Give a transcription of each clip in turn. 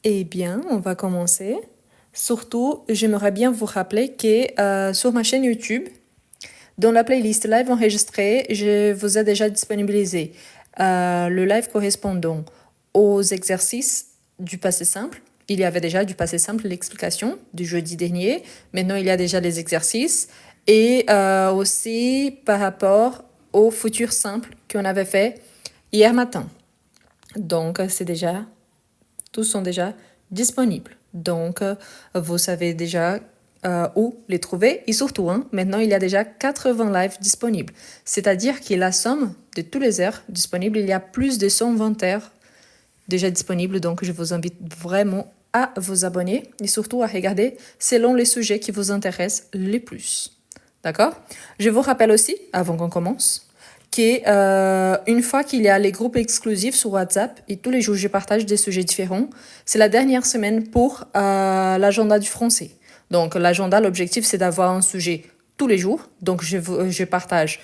Eh bien, on va commencer. Surtout, j'aimerais bien vous rappeler que sur ma chaîne YouTube, dans la playlist live enregistrée, je vous ai déjà disponibilisé le live correspondant aux exercices du passé simple. Il y avait déjà du passé simple, l'explication du jeudi dernier. Maintenant, il y a déjà les exercices. Et aussi par rapport au futur simple qu'on avait fait hier matin. Donc, tous sont déjà disponibles. Donc, vous savez déjà où les trouver. Et surtout, maintenant, il y a déjà 80 lives disponibles. C'est-à-dire que la somme de toutes les heures disponibles, il y a plus de 120 heures déjà disponibles. Donc, je vous invite vraiment à vous abonner et surtout à regarder selon les sujets qui vous intéressent les plus. D'accord? Je vous rappelle aussi, avant qu'on commence, qu'une fois qu'il y a les groupes exclusifs sur WhatsApp et tous les jours je partage des sujets différents, c'est la dernière semaine pour l'agenda du français. Donc l'agenda, l'objectif c'est d'avoir un sujet tous les jours. Donc je partage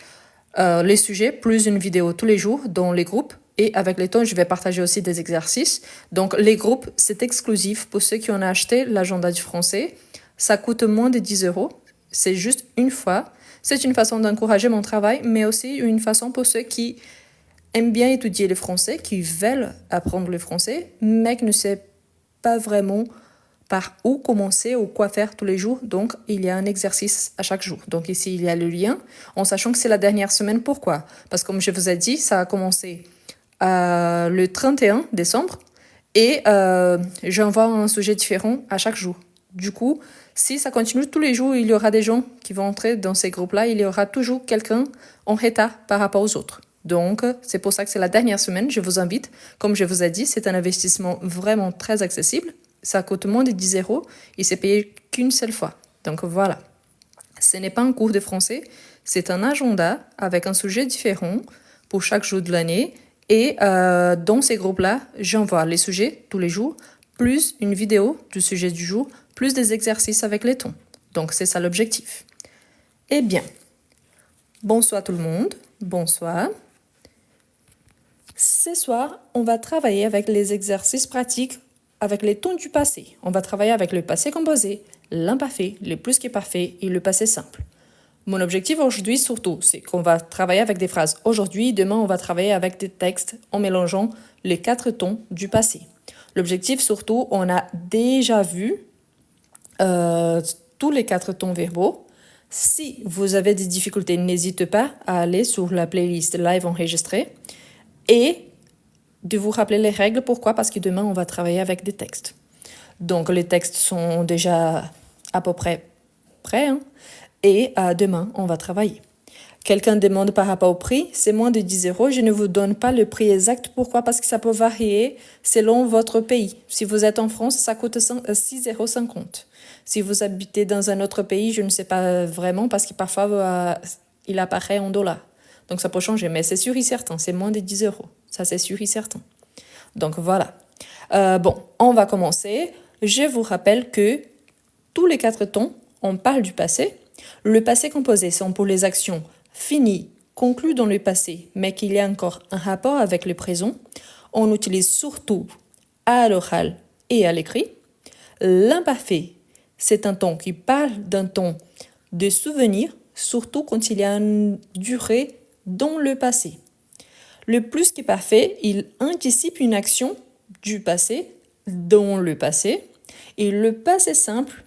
les sujets plus une vidéo tous les jours dans les groupes. Et avec les temps, je vais partager aussi des exercices. Donc les groupes, c'est exclusif pour ceux qui ont acheté l'agenda du français. Ça coûte moins de 10 euros. C'est juste une fois. C'est une façon d'encourager mon travail, mais aussi une façon pour ceux qui aiment bien étudier le français, qui veulent apprendre le français, mais qui ne savent pas vraiment par où commencer ou quoi faire tous les jours. Donc, il y a un exercice à chaque jour. Donc, ici, il y a le lien, en sachant que c'est la dernière semaine. Pourquoi? Parce que, comme je vous ai dit, ça a commencé le 31 décembre et j'envoie un sujet différent à chaque jour. Du coup, si ça continue tous les jours, il y aura des gens qui vont entrer dans ces groupes-là. Il y aura toujours quelqu'un en retard par rapport aux autres. Donc, c'est pour ça que c'est la dernière semaine. Je vous invite. Comme je vous ai dit, c'est un investissement vraiment très accessible. Ça coûte moins de 10 euros et c'est payé qu'une seule fois. Donc, voilà. Ce n'est pas un cours de français. C'est un agenda avec un sujet différent pour chaque jour de l'année. Et dans ces groupes-là, j'envoie les sujets tous les jours, plus une vidéo du sujet du jour, plus des exercices avec les tons. Donc, c'est ça l'objectif. Eh bien, bonsoir tout le monde. Bonsoir. Ce soir, on va travailler avec les exercices pratiques avec les tons du passé. On va travailler avec le passé composé, l'imparfait, le plus qui est parfait et le passé simple. Mon objectif aujourd'hui, surtout, c'est qu'on va travailler avec des phrases aujourd'hui. Demain, on va travailler avec des textes en mélangeant les 4 tons du passé. L'objectif, surtout, on a déjà vu tous les 4 tons verbaux. Si vous avez des difficultés, n'hésitez pas à aller sur la playlist live enregistrée et de vous rappeler les règles. Pourquoi? Parce que demain, on va travailler avec des textes. Donc, les textes sont déjà à peu près prêts. Et demain, on va travailler. Quelqu'un demande par rapport au prix, c'est moins de 10 euros. Je ne vous donne pas le prix exact. Pourquoi? Parce que ça peut varier selon votre pays. Si vous êtes en France, ça coûte 6,50 euros. Si vous habitez dans un autre pays, je ne sais pas vraiment parce que parfois, il apparaît en dollars. Donc ça peut changer, mais c'est sûr et certain, c'est moins de 10 euros. Ça, c'est sûr et certain. Donc voilà. Bon, on va commencer. Je vous rappelle que tous les 4 tons, on parle du passé. Le passé composé sont pour les actions finies, conclues dans le passé, mais qu'il y a encore un rapport avec le présent. On utilise surtout à l'oral et à l'écrit. L'imparfait, c'est un ton qui parle d'un ton de souvenir, surtout quand il y a une durée dans le passé. Le plus qui est parfait, il anticipe une action du passé dans le passé. Et le passé simple,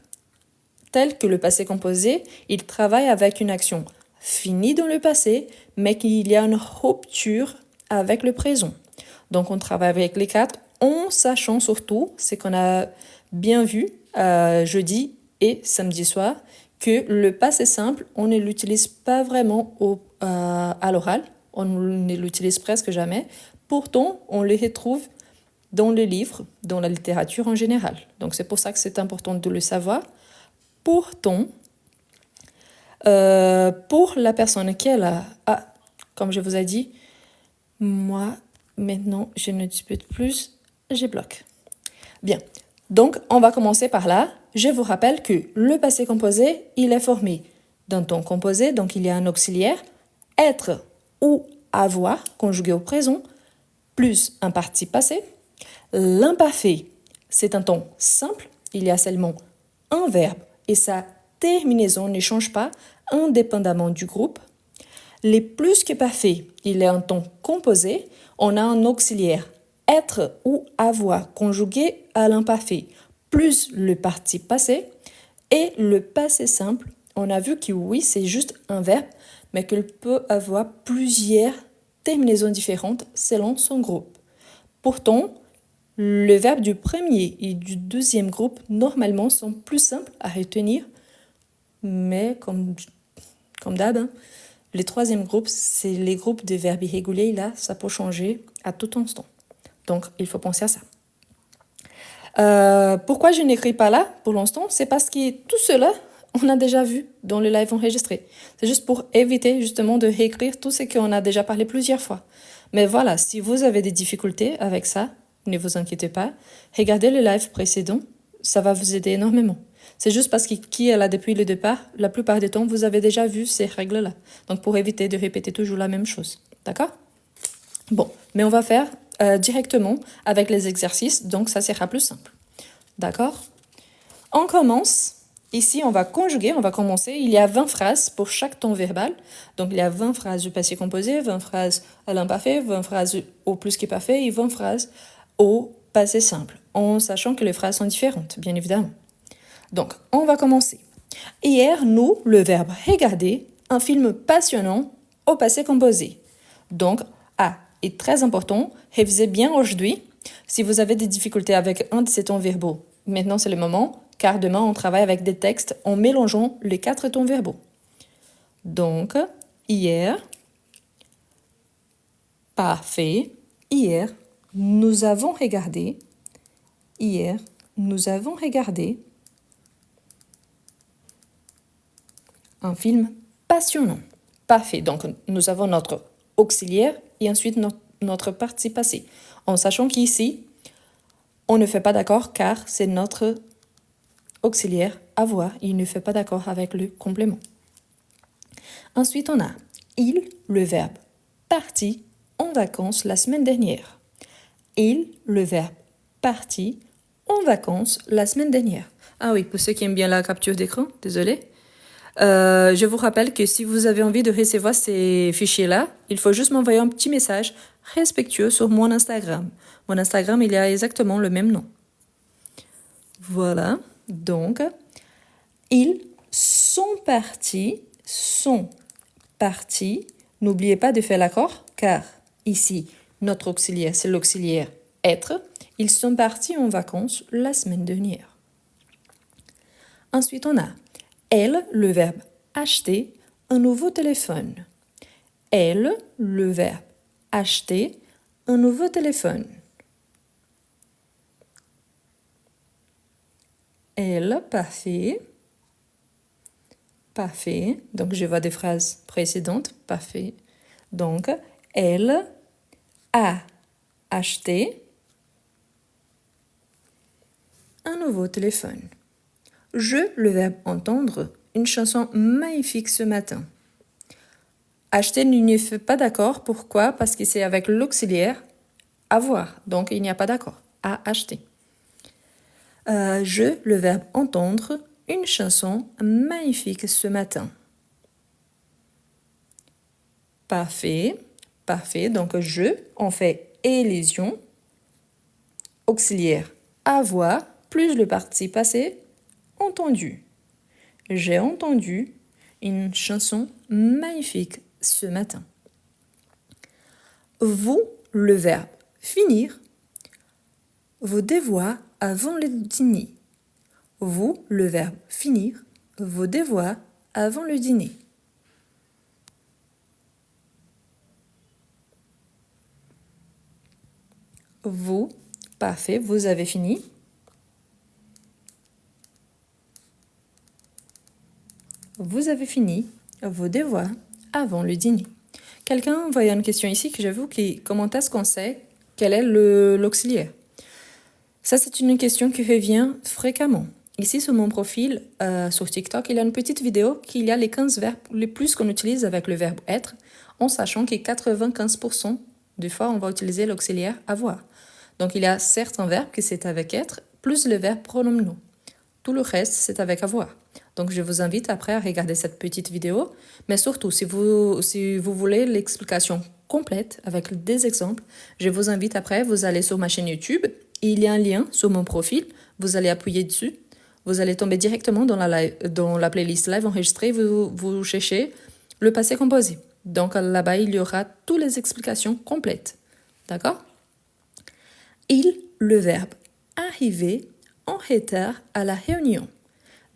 tel que le passé composé, il travaille avec une action finie dans le passé, mais qu'il y a une rupture avec le présent. Donc, on travaille avec les 4 en sachant surtout, c'est qu'on a bien vu jeudi et samedi soir, que le passé simple, on ne l'utilise pas vraiment à l'oral, on ne l'utilise presque jamais. Pourtant, on le retrouve dans les livres, dans la littérature en général. Donc, c'est pour ça que c'est important de le savoir. Pourtant, pour la personne qui est là, comme je vous ai dit, moi, maintenant, je ne dispute plus, je bloque. Bien, donc on va commencer par là. Je vous rappelle que le passé composé, il est formé d'un ton composé, donc il y a un auxiliaire, être ou avoir, conjugué au présent, plus un participe passé. L'imparfait, C'est un temps simple, il y a seulement un verbe et sa terminaison ne change pas indépendamment du groupe. Les plus que parfaits, il est un temps composé, on a un auxiliaire être ou avoir conjugué à l'imparfait, plus le participe passé et le passé simple. On a vu que oui, c'est juste un verbe, mais qu'il peut avoir plusieurs terminaisons différentes selon son groupe. Pourtant, le verbe du premier et du deuxième groupe, normalement, sont plus simples à retenir, mais comme d'hab, hein, le troisième groupe, c'est les groupes de verbes irréguliers. Là, ça peut changer à tout instant. Donc, il faut penser à ça. Pourquoi je n'écris pas là pour l'instant? C'est parce que tout cela, on a déjà vu dans le live enregistré. C'est juste pour éviter justement de réécrire tout ce qu'on a déjà parlé plusieurs fois. Mais voilà, si vous avez des difficultés avec ça, ne vous inquiétez pas. Regardez le live précédent, ça va vous aider énormément. C'est juste parce que qui est là depuis le départ, la plupart du temps, vous avez déjà vu ces règles-là. Donc, pour éviter de répéter toujours la même chose. D'accord? Bon, mais on va faire directement avec les exercices, donc ça sera plus simple. D'accord? On commence. Ici, on va conjuguer, on va commencer. Il y a 20 phrases pour chaque temps verbal. Donc, il y a 20 phrases du passé composé, 20 phrases à l'imparfait, 20 phrases au plus que parfait et 20 phrases au passé simple, en sachant que les phrases sont différentes, bien évidemment. Donc, on va commencer. Hier, nous, le verbe regarder, un film passionnant au passé composé. Donc, est très important, révisez bien aujourd'hui. Si vous avez des difficultés avec un de ces temps verbaux, maintenant c'est le moment, car demain on travaille avec des textes en mélangeant les 4 temps verbaux. Donc, hier, parfait, hier, nous avons regardé, hier, nous avons regardé un film passionnant. Parfait, donc nous avons notre auxiliaire et ensuite notre participe passé. En sachant qu'ici, on ne fait pas d'accord car c'est notre auxiliaire avoir. Il ne fait pas d'accord avec le complément. Ensuite, on a il, le verbe parti en vacances la semaine dernière. Il, le verbe parti en vacances la semaine dernière. Ah oui, pour ceux qui aiment bien la capture d'écran, désolé. Je vous rappelle que si vous avez envie de recevoir ces fichiers-là, il faut juste m'envoyer un petit message respectueux sur mon Instagram. Mon Instagram, il y a exactement le même nom. Voilà, donc, ils sont partis. N'oubliez pas de faire l'accord, car ici, notre auxiliaire, c'est l'auxiliaire être. Ils sont partis en vacances la semaine dernière. Ensuite, on a elle, le verbe acheter un nouveau téléphone. Elle, le verbe acheter un nouveau téléphone. Elle, parfait. Parfait. Donc, je vois des phrases précédentes. Parfait. Donc, elle a acheté un nouveau téléphone. Je, le verbe entendre, une chanson magnifique ce matin. Acheter ne fait pas d'accord. Pourquoi? Parce que c'est avec l'auxiliaire avoir. Donc, il n'y a pas d'accord. À acheter. Je, le verbe entendre, une chanson magnifique ce matin. Parfait. Parfait. Donc, je, on fait élésion. Auxiliaire avoir, plus le participe passé, entendu. J'ai entendu une chanson magnifique ce matin. Vous, le verbe finir, vos devoirs avant le dîner. Vous, le verbe finir, vos devoirs avant le dîner. Vous, parfait, vous avez fini. Vous avez fini vos devoirs avant le dîner. Quelqu'un envoyait une question ici que j'avoue qui comment est-ce qu'on sait quel est l'auxiliaire? Ça, c'est une question qui revient fréquemment. Ici, sur mon profil, sur TikTok, il y a une petite vidéo qui y a les 15 verbes les plus qu'on utilise avec le verbe être, en sachant que 95% des fois, on va utiliser l'auxiliaire avoir. Donc, il y a certains verbes que c'est avec être, plus le verbe pronom nous. Tout le reste, c'est avec avoir. Donc, je vous invite après à regarder cette petite vidéo. Mais surtout, si vous voulez l'explication complète avec des exemples, je vous invite après, vous allez sur ma chaîne YouTube. Il y a un lien sur mon profil. Vous allez appuyer dessus. Vous allez tomber directement dans la playlist live enregistrée. Vous cherchez le passé composé. Donc, là-bas, il y aura toutes les explications complètes. D'accord? Il, le verbe arriver en retard à la réunion.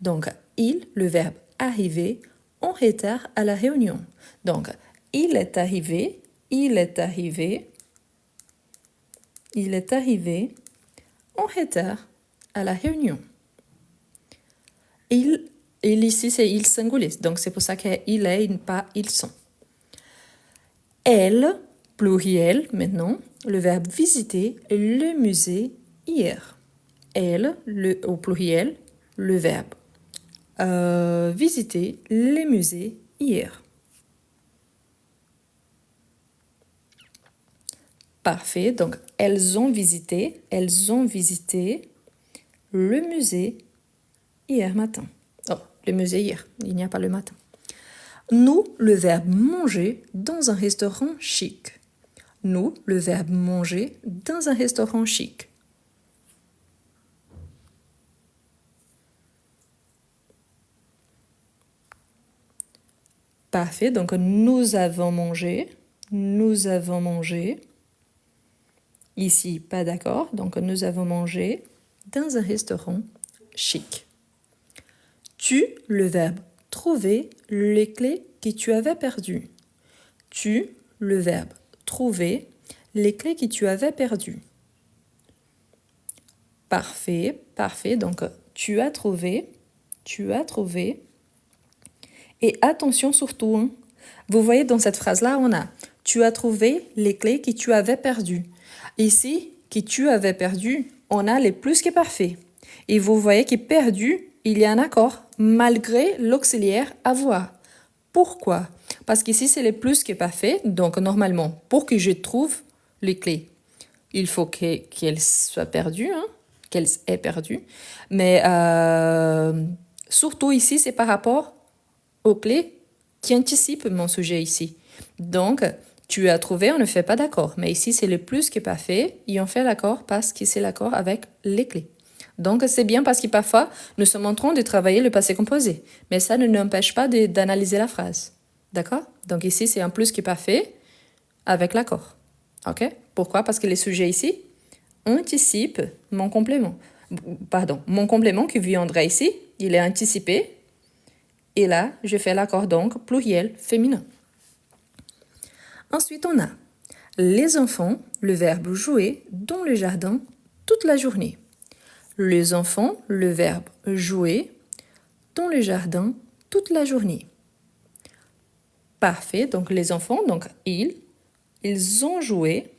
Donc, il, le verbe arriver en retard à la réunion. Donc, il est arrivé en retard à la réunion. Il ici, c'est il singulier. Donc, c'est pour ça qu'il est, pas ils sont. Elle, pluriel maintenant, le verbe visiter le musée hier. Elle, au pluriel, le verbe visiter les musées hier. Parfait. Donc, elles ont visité le musée hier matin. Oh, le musée hier. Il n'y a pas le matin. Nous, le verbe manger dans un restaurant chic. Nous, le verbe manger dans un restaurant chic. Parfait. Donc, nous avons mangé. Ici, pas d'accord. Donc, nous avons mangé dans un restaurant chic. Tu, le verbe trouver les clés que tu avais perdues. Tu, le verbe trouver les clés que tu avais perdues. Parfait, parfait. Donc, tu as trouvé. Et attention surtout, hein. Vous voyez dans cette phrase-là, on a tu as trouvé les clés que tu avais perdues. Ici, que tu avais perdu, on a les plus que parfaits. Et vous voyez que perdu, il y a un accord, malgré l'auxiliaire avoir. Pourquoi? Parce qu'ici, c'est les plus que parfaits. Donc, normalement, pour que je trouve les clés, il faut qu'elles soient perdues, hein, qu'elles aient perdu. Mais surtout ici, c'est par rapport aux clés qui anticipent mon sujet ici. Donc, tu as trouvé, on ne fait pas d'accord. Mais ici, c'est le plus que parfait et on fait l'accord parce que c'est l'accord avec les clés. Donc, c'est bien parce que parfois, nous sommes en train de travailler le passé composé. Mais ça ne nous empêche pas d'analyser la phrase. D'accord? Donc, ici, c'est un plus que parfait avec l'accord. OK? Pourquoi? Parce que les sujets ici anticipent mon complément. Pardon, mon complément qui viendrait ici, il est anticipé. Et là, je fais l'accord donc pluriel féminin. Ensuite, on a les enfants, le verbe jouer dans le jardin toute la journée. Les enfants, le verbe jouer dans le jardin toute la journée. Parfait. Donc, les enfants, donc ils ont joué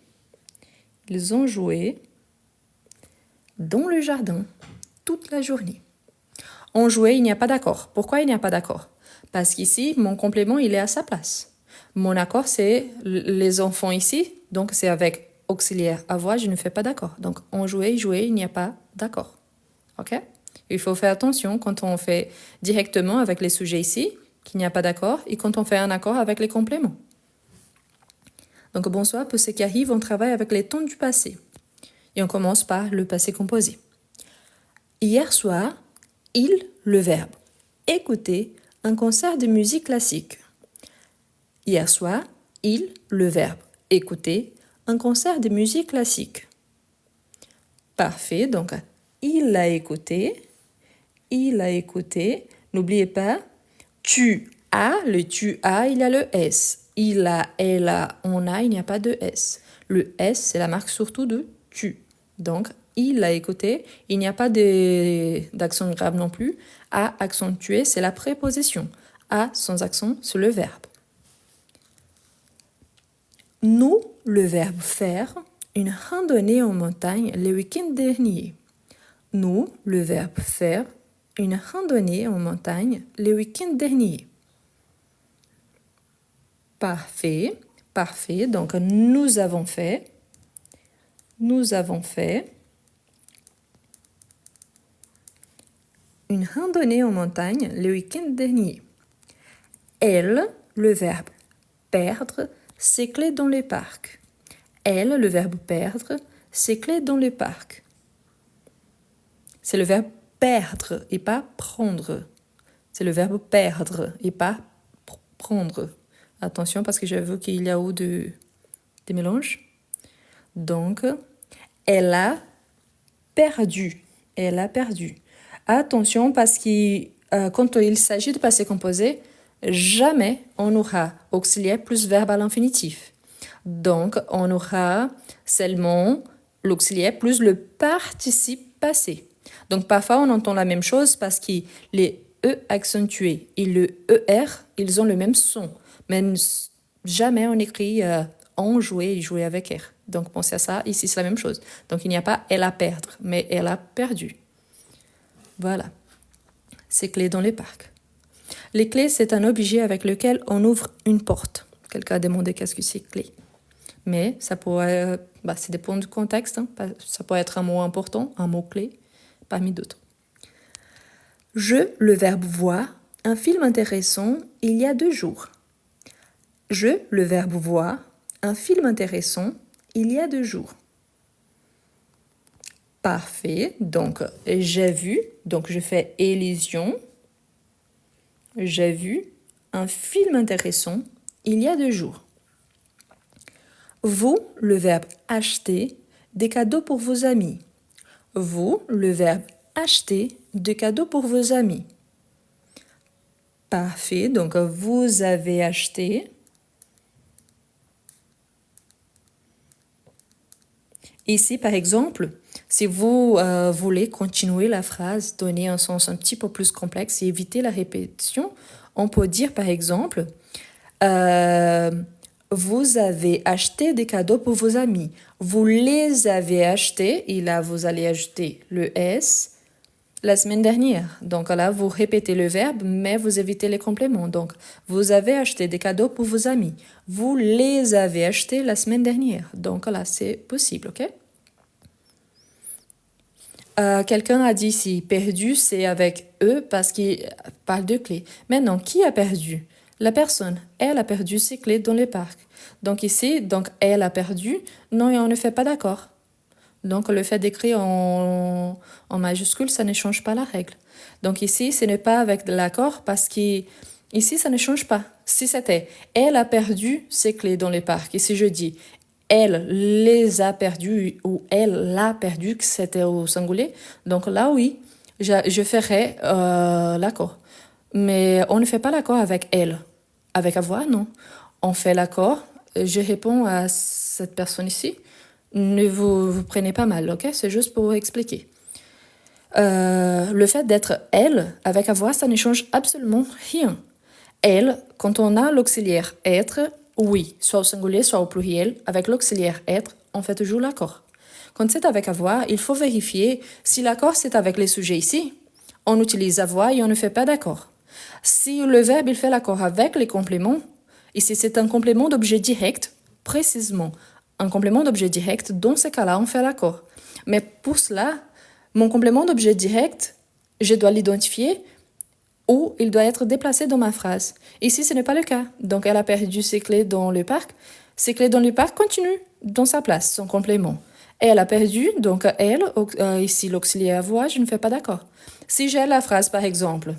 dans le jardin toute la journée. En jouer, il n'y a pas d'accord. Pourquoi il n'y a pas d'accord? Parce qu'ici, mon complément, il est à sa place. Mon accord, c'est les enfants ici. Donc, c'est avec auxiliaire avoir, je ne fais pas d'accord. Donc, en jouer, il n'y a pas d'accord. OK? Il faut faire attention quand on fait directement avec les sujets ici, qu'il n'y a pas d'accord, et quand on fait un accord avec les compléments. Donc, bonsoir, pour ceux qui arrivent, on travaille avec les temps du passé. Et on commence par le passé composé. Hier soir, le verbe écouter un concert de musique classique. Hier soir, le verbe écouter un concert de musique classique. Parfait, donc il a écouté. N'oubliez pas, tu as, le tu as, il y a le S. Il a, elle a, on a, il n'y a pas de S. Le S, c'est la marque surtout de tu. Donc, il a écouté, il n'y a pas d'accent grave non plus. A accentué, c'est la préposition. A sans accent, c'est le verbe. Nous, le verbe faire, une randonnée en montagne le week-end dernier. Nous, le verbe faire, une randonnée en montagne le week-end dernier. Parfait, parfait. Donc, nous avons fait. une randonnée en montagne le week-end dernier. Elle, le verbe perdre, s'éclait dans le parc. Elle, le verbe perdre, s'éclait dans le parc. C'est le verbe perdre et pas prendre. C'est le verbe perdre et pas prendre. Attention parce que j'ai vu qu'il y a eu des mélanges. Donc, elle a perdu. Elle a perdu. Attention parce que quand il s'agit de passé composé, jamais on aura auxiliaire plus verbe à l'infinitif. Donc, on aura seulement l'auxiliaire plus le participe passé. Donc, parfois, on entend la même chose parce que les E accentués et le ER, ils ont le même son. Mais jamais on écrit on jouait et jouer avec R. Donc, pensez à ça. Ici, c'est la même chose. Donc, il n'y a pas elle a perdre, mais elle a perdu. Voilà. C'est clé dans les parcs. Les clés, c'est un objet avec lequel on ouvre une porte. Quelqu'un a demandé qu'est-ce que c'est clé. Mais ça pourrait, ça dépend du contexte. Hein. Ça pourrait être un mot important, un mot clé, parmi d'autres. Je, le verbe voir, un film intéressant il y a 2 jours. Je, le verbe voir, un film intéressant il y a 2 jours. Parfait. Donc, j'ai vu. Donc, je fais élision. J'ai vu un film intéressant il y a 2 jours. Vous, le verbe acheter, des cadeaux pour vos amis. Vous, le verbe acheter, des cadeaux pour vos amis. Parfait. Donc, vous avez acheté. Ici, par exemple, si vous voulez continuer la phrase, donner un sens un petit peu plus complexe et éviter la répétition, on peut dire par exemple vous avez acheté des cadeaux pour vos amis. Vous les avez achetés, et là vous allez ajouter le S la semaine dernière. Donc là, vous répétez le verbe, mais vous évitez les compléments. Donc, vous avez acheté des cadeaux pour vos amis. Vous les avez achetés la semaine dernière. Donc là, c'est possible, ok? Quelqu'un a dit ici, perdu, c'est avec E parce qu'il parle de clés. Maintenant, qui a perdu? La personne. Elle a perdu ses clés dans le parc. Donc ici, elle a perdu. Non, et on ne fait pas d'accord. Donc, le fait d'écrire en majuscule, ça ne change pas la règle. Donc ici, ce n'est pas avec l'accord parce qu'ici, ça ne change pas. Si c'était « elle a perdu ses clés dans le parc », et si je dis « elle les a perdues » ou « elle l'a perdu », que c'était au singulier, donc là, oui, je ferais l'accord. Mais on ne fait pas l'accord avec « elle ». Avec « avoir », non. On fait l'accord. Je réponds à cette personne ici. Ne vous prenez pas mal, ok? C'est juste pour expliquer. Le fait d'être « elle » avec « avoir », ça ne change absolument rien. Elle, quand on a l'auxiliaire « être », oui, soit au singulier, soit au pluriel, avec l'auxiliaire « être », on fait toujours l'accord. Quand c'est avec « avoir », il faut vérifier si l'accord c'est avec les sujets ici. On utilise « avoir » et on ne fait pas d'accord. Si le verbe il fait l'accord avec les compléments, ici c'est un complément d'objet direct, précisément, un complément d'objet direct, dans ce cas-là, on fait l'accord. Mais pour cela, mon complément d'objet direct, je dois l'identifier ou il doit être déplacé dans ma phrase. Ici, ce n'est pas le cas. Donc, elle a perdu ses clés dans le parc. Ses clés dans le parc continuent dans sa place, son complément. Elle a perdu, donc elle, ici l'auxiliaire avoir, je ne fais pas d'accord. Si j'ai la phrase, par exemple,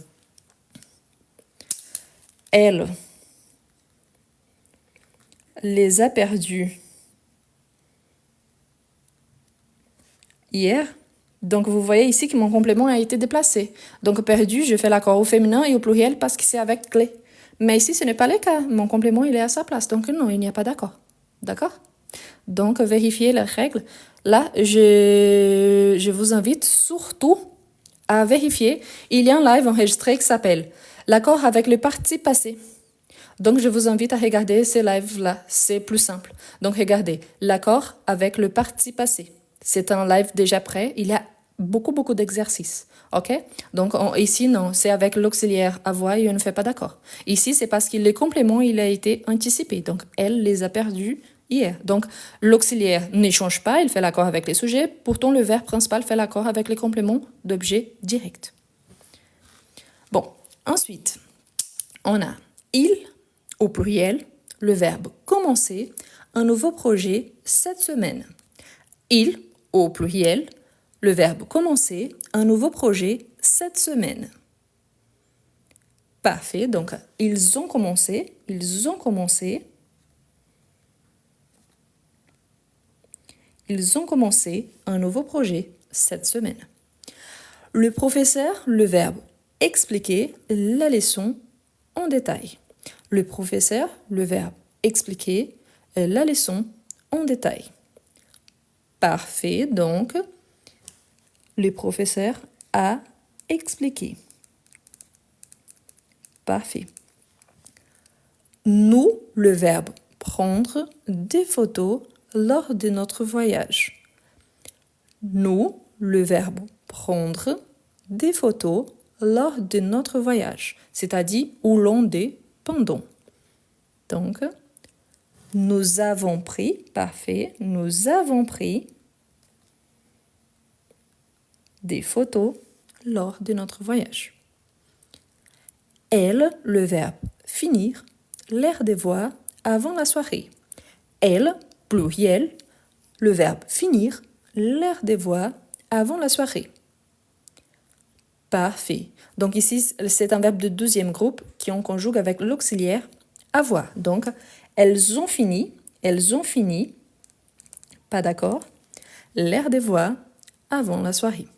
elle les a perdus hier. Donc, vous voyez ici que mon complément a été déplacé. Donc, perdu, je fais l'accord au féminin et au pluriel parce que c'est avec clé. Mais ici, ce n'est pas le cas. Mon complément, il est à sa place. Donc, non, il n'y a pas d'accord. D'accord? Donc, vérifiez les règles. Là, je vous invite surtout à vérifier. Il y a un live enregistré qui s'appelle « L'accord avec le participe passé ». Donc, je vous invite à regarder ces lives-là. C'est plus simple. Donc, regardez l'accord avec le participe passé. C'est un live déjà prêt. Il y a beaucoup d'exercices. OK? Donc, ici, non, c'est avec l'auxiliaire avoir et on ne fait pas d'accord. Ici, c'est parce que le complément, il a été anticipé. Donc, elle les a perdus hier. Donc, l'auxiliaire ne change pas, il fait l'accord avec les sujets. Pourtant, le verbe principal fait l'accord avec les compléments d'objet direct. Ensuite, on a il au pluriel, le verbe commencer, un nouveau projet cette semaine. Il au pluriel, le verbe commencer, un nouveau projet cette semaine. Parfait, donc ils ont commencé un nouveau projet cette semaine. Le professeur, le verbe expliquer la leçon en détail. Le professeur, le verbe expliquer la leçon en détail. Parfait, donc le professeur a expliqué. Parfait. Nous, le verbe prendre des photos lors de notre voyage. Nous, le verbe prendre des photos lors de notre voyage, c'est-à-dire au long des pendant. Donc, nous avons pris, parfait, nous avons pris des photos lors de notre voyage. Elle, le verbe finir, l'air des voix avant la soirée. Elle, pluriel, le verbe finir, l'air des voix avant la soirée. Parfait. Donc ici, c'est un verbe de deuxième groupe qui on conjugue avec l'auxiliaire avoir. Donc, elles ont fini, pas d'accord, l'air des voix avant la soirée.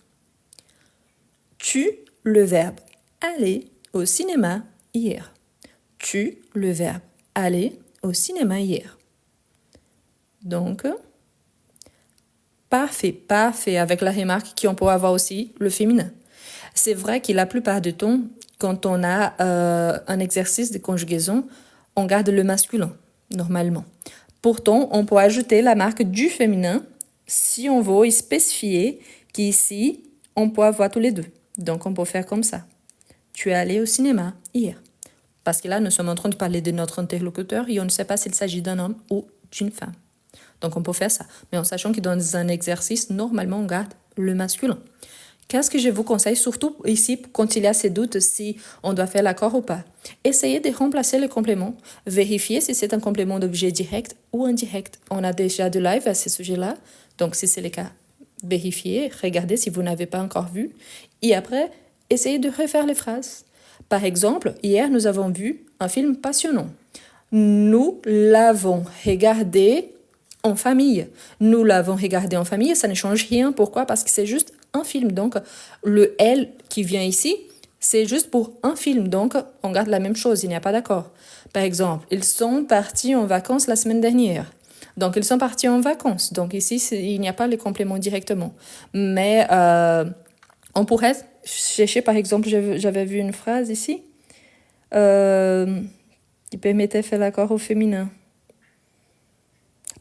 Tu, le verbe aller au cinéma hier. Tu, le verbe aller au cinéma hier. Donc, parfait, avec la remarque qu'on peut avoir aussi le féminin. C'est vrai que la plupart du temps, quand on a un exercice de conjugaison, on garde le masculin, normalement. Pourtant, on peut ajouter la marque du féminin si on veut spécifier qu'ici, on peut avoir tous les deux. Donc, on peut faire comme ça. Tu es allé au cinéma hier. Parce que là, nous sommes en train de parler de notre interlocuteur et on ne sait pas s'il s'agit d'un homme ou d'une femme. Donc, on peut faire ça. Mais en sachant que dans un exercice, normalement, on garde le masculin. Qu'est-ce que je vous conseille, surtout ici, quand il y a ces doutes si on doit faire l'accord ou pas? Essayez de remplacer le complément. Vérifiez si c'est un complément d'objet direct ou indirect. On a déjà de live à ce sujet-là. Donc, si c'est le cas, vérifiez, regardez si vous n'avez pas encore vu. Et après, essayez de refaire les phrases. Par exemple, hier, nous avons vu un film passionnant. Nous l'avons regardé en famille. Nous l'avons regardé en famille, ça ne change rien. Pourquoi? Parce que c'est juste un film. Donc, le « elle » qui vient ici, c'est juste pour un film. Donc, on garde la même chose, il n'y a pas d'accord. Par exemple, ils sont partis en vacances la semaine dernière. Donc, ils sont partis en vacances. Donc, ici, il n'y a pas les compléments directement. Mais on pourrait chercher, par exemple, j'avais vu une phrase ici qui permettait de faire l'accord au féminin.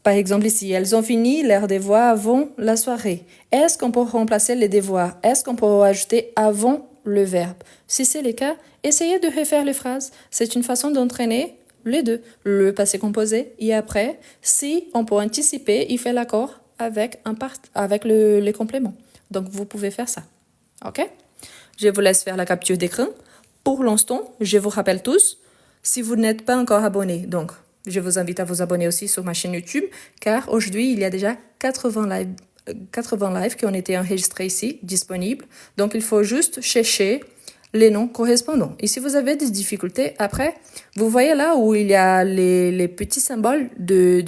Par exemple, ici, elles ont fini leur devoir avant la soirée. Est-ce qu'on peut remplacer les devoirs? Est-ce qu'on peut ajouter avant le verbe? Si c'est le cas, essayez de refaire les phrases. C'est une façon d'entraîner les deux, le passé composé et après, si on peut anticiper, il fait l'accord avec les compléments. Donc, vous pouvez faire ça. OK? Je vous laisse faire la capture d'écran. Pour l'instant, je vous rappelle tous, si vous n'êtes pas encore abonné, donc je vous invite à vous abonner aussi sur ma chaîne YouTube, car aujourd'hui, il y a déjà 80 lives qui ont été enregistrés ici, disponibles. Donc, il faut juste chercher les noms correspondants. Et si vous avez des difficultés, après, vous voyez là où il y a les petits symboles de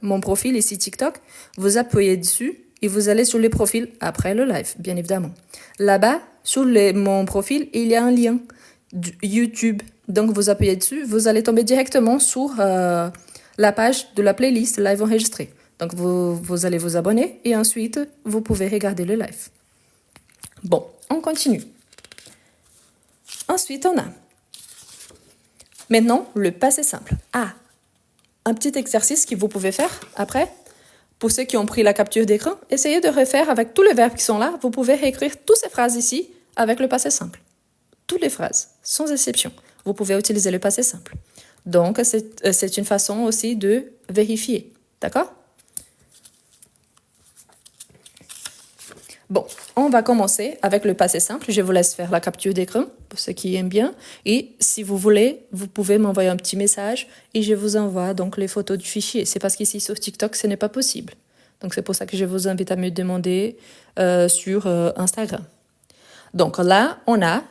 mon profil ici TikTok, vous appuyez dessus et vous allez sur les profils après le live, bien évidemment. Là-bas, sur mon profil, il y a un lien YouTube. Donc, vous appuyez dessus, vous allez tomber directement sur la page de la playlist live enregistrée. Donc, vous allez vous abonner et ensuite, vous pouvez regarder le live. Bon, on continue. Ensuite, on a maintenant le passé simple. Ah, un petit exercice que vous pouvez faire après. Pour ceux qui ont pris la capture d'écran, essayez de refaire avec tous les verbes qui sont là. Vous pouvez réécrire toutes ces phrases ici avec le passé simple. Toutes les phrases, sans exception. Vous pouvez utiliser le passé simple. Donc, c'est une façon aussi de vérifier. D'accord? Bon, on va commencer avec le passé simple. Je vous laisse faire la capture d'écran pour ceux qui aiment bien. Et si vous voulez, vous pouvez m'envoyer un petit message et je vous envoie donc les photos du fichier. C'est parce qu'ici sur TikTok, ce n'est pas possible. Donc c'est pour ça que je vous invite à me demander sur Instagram. Donc là,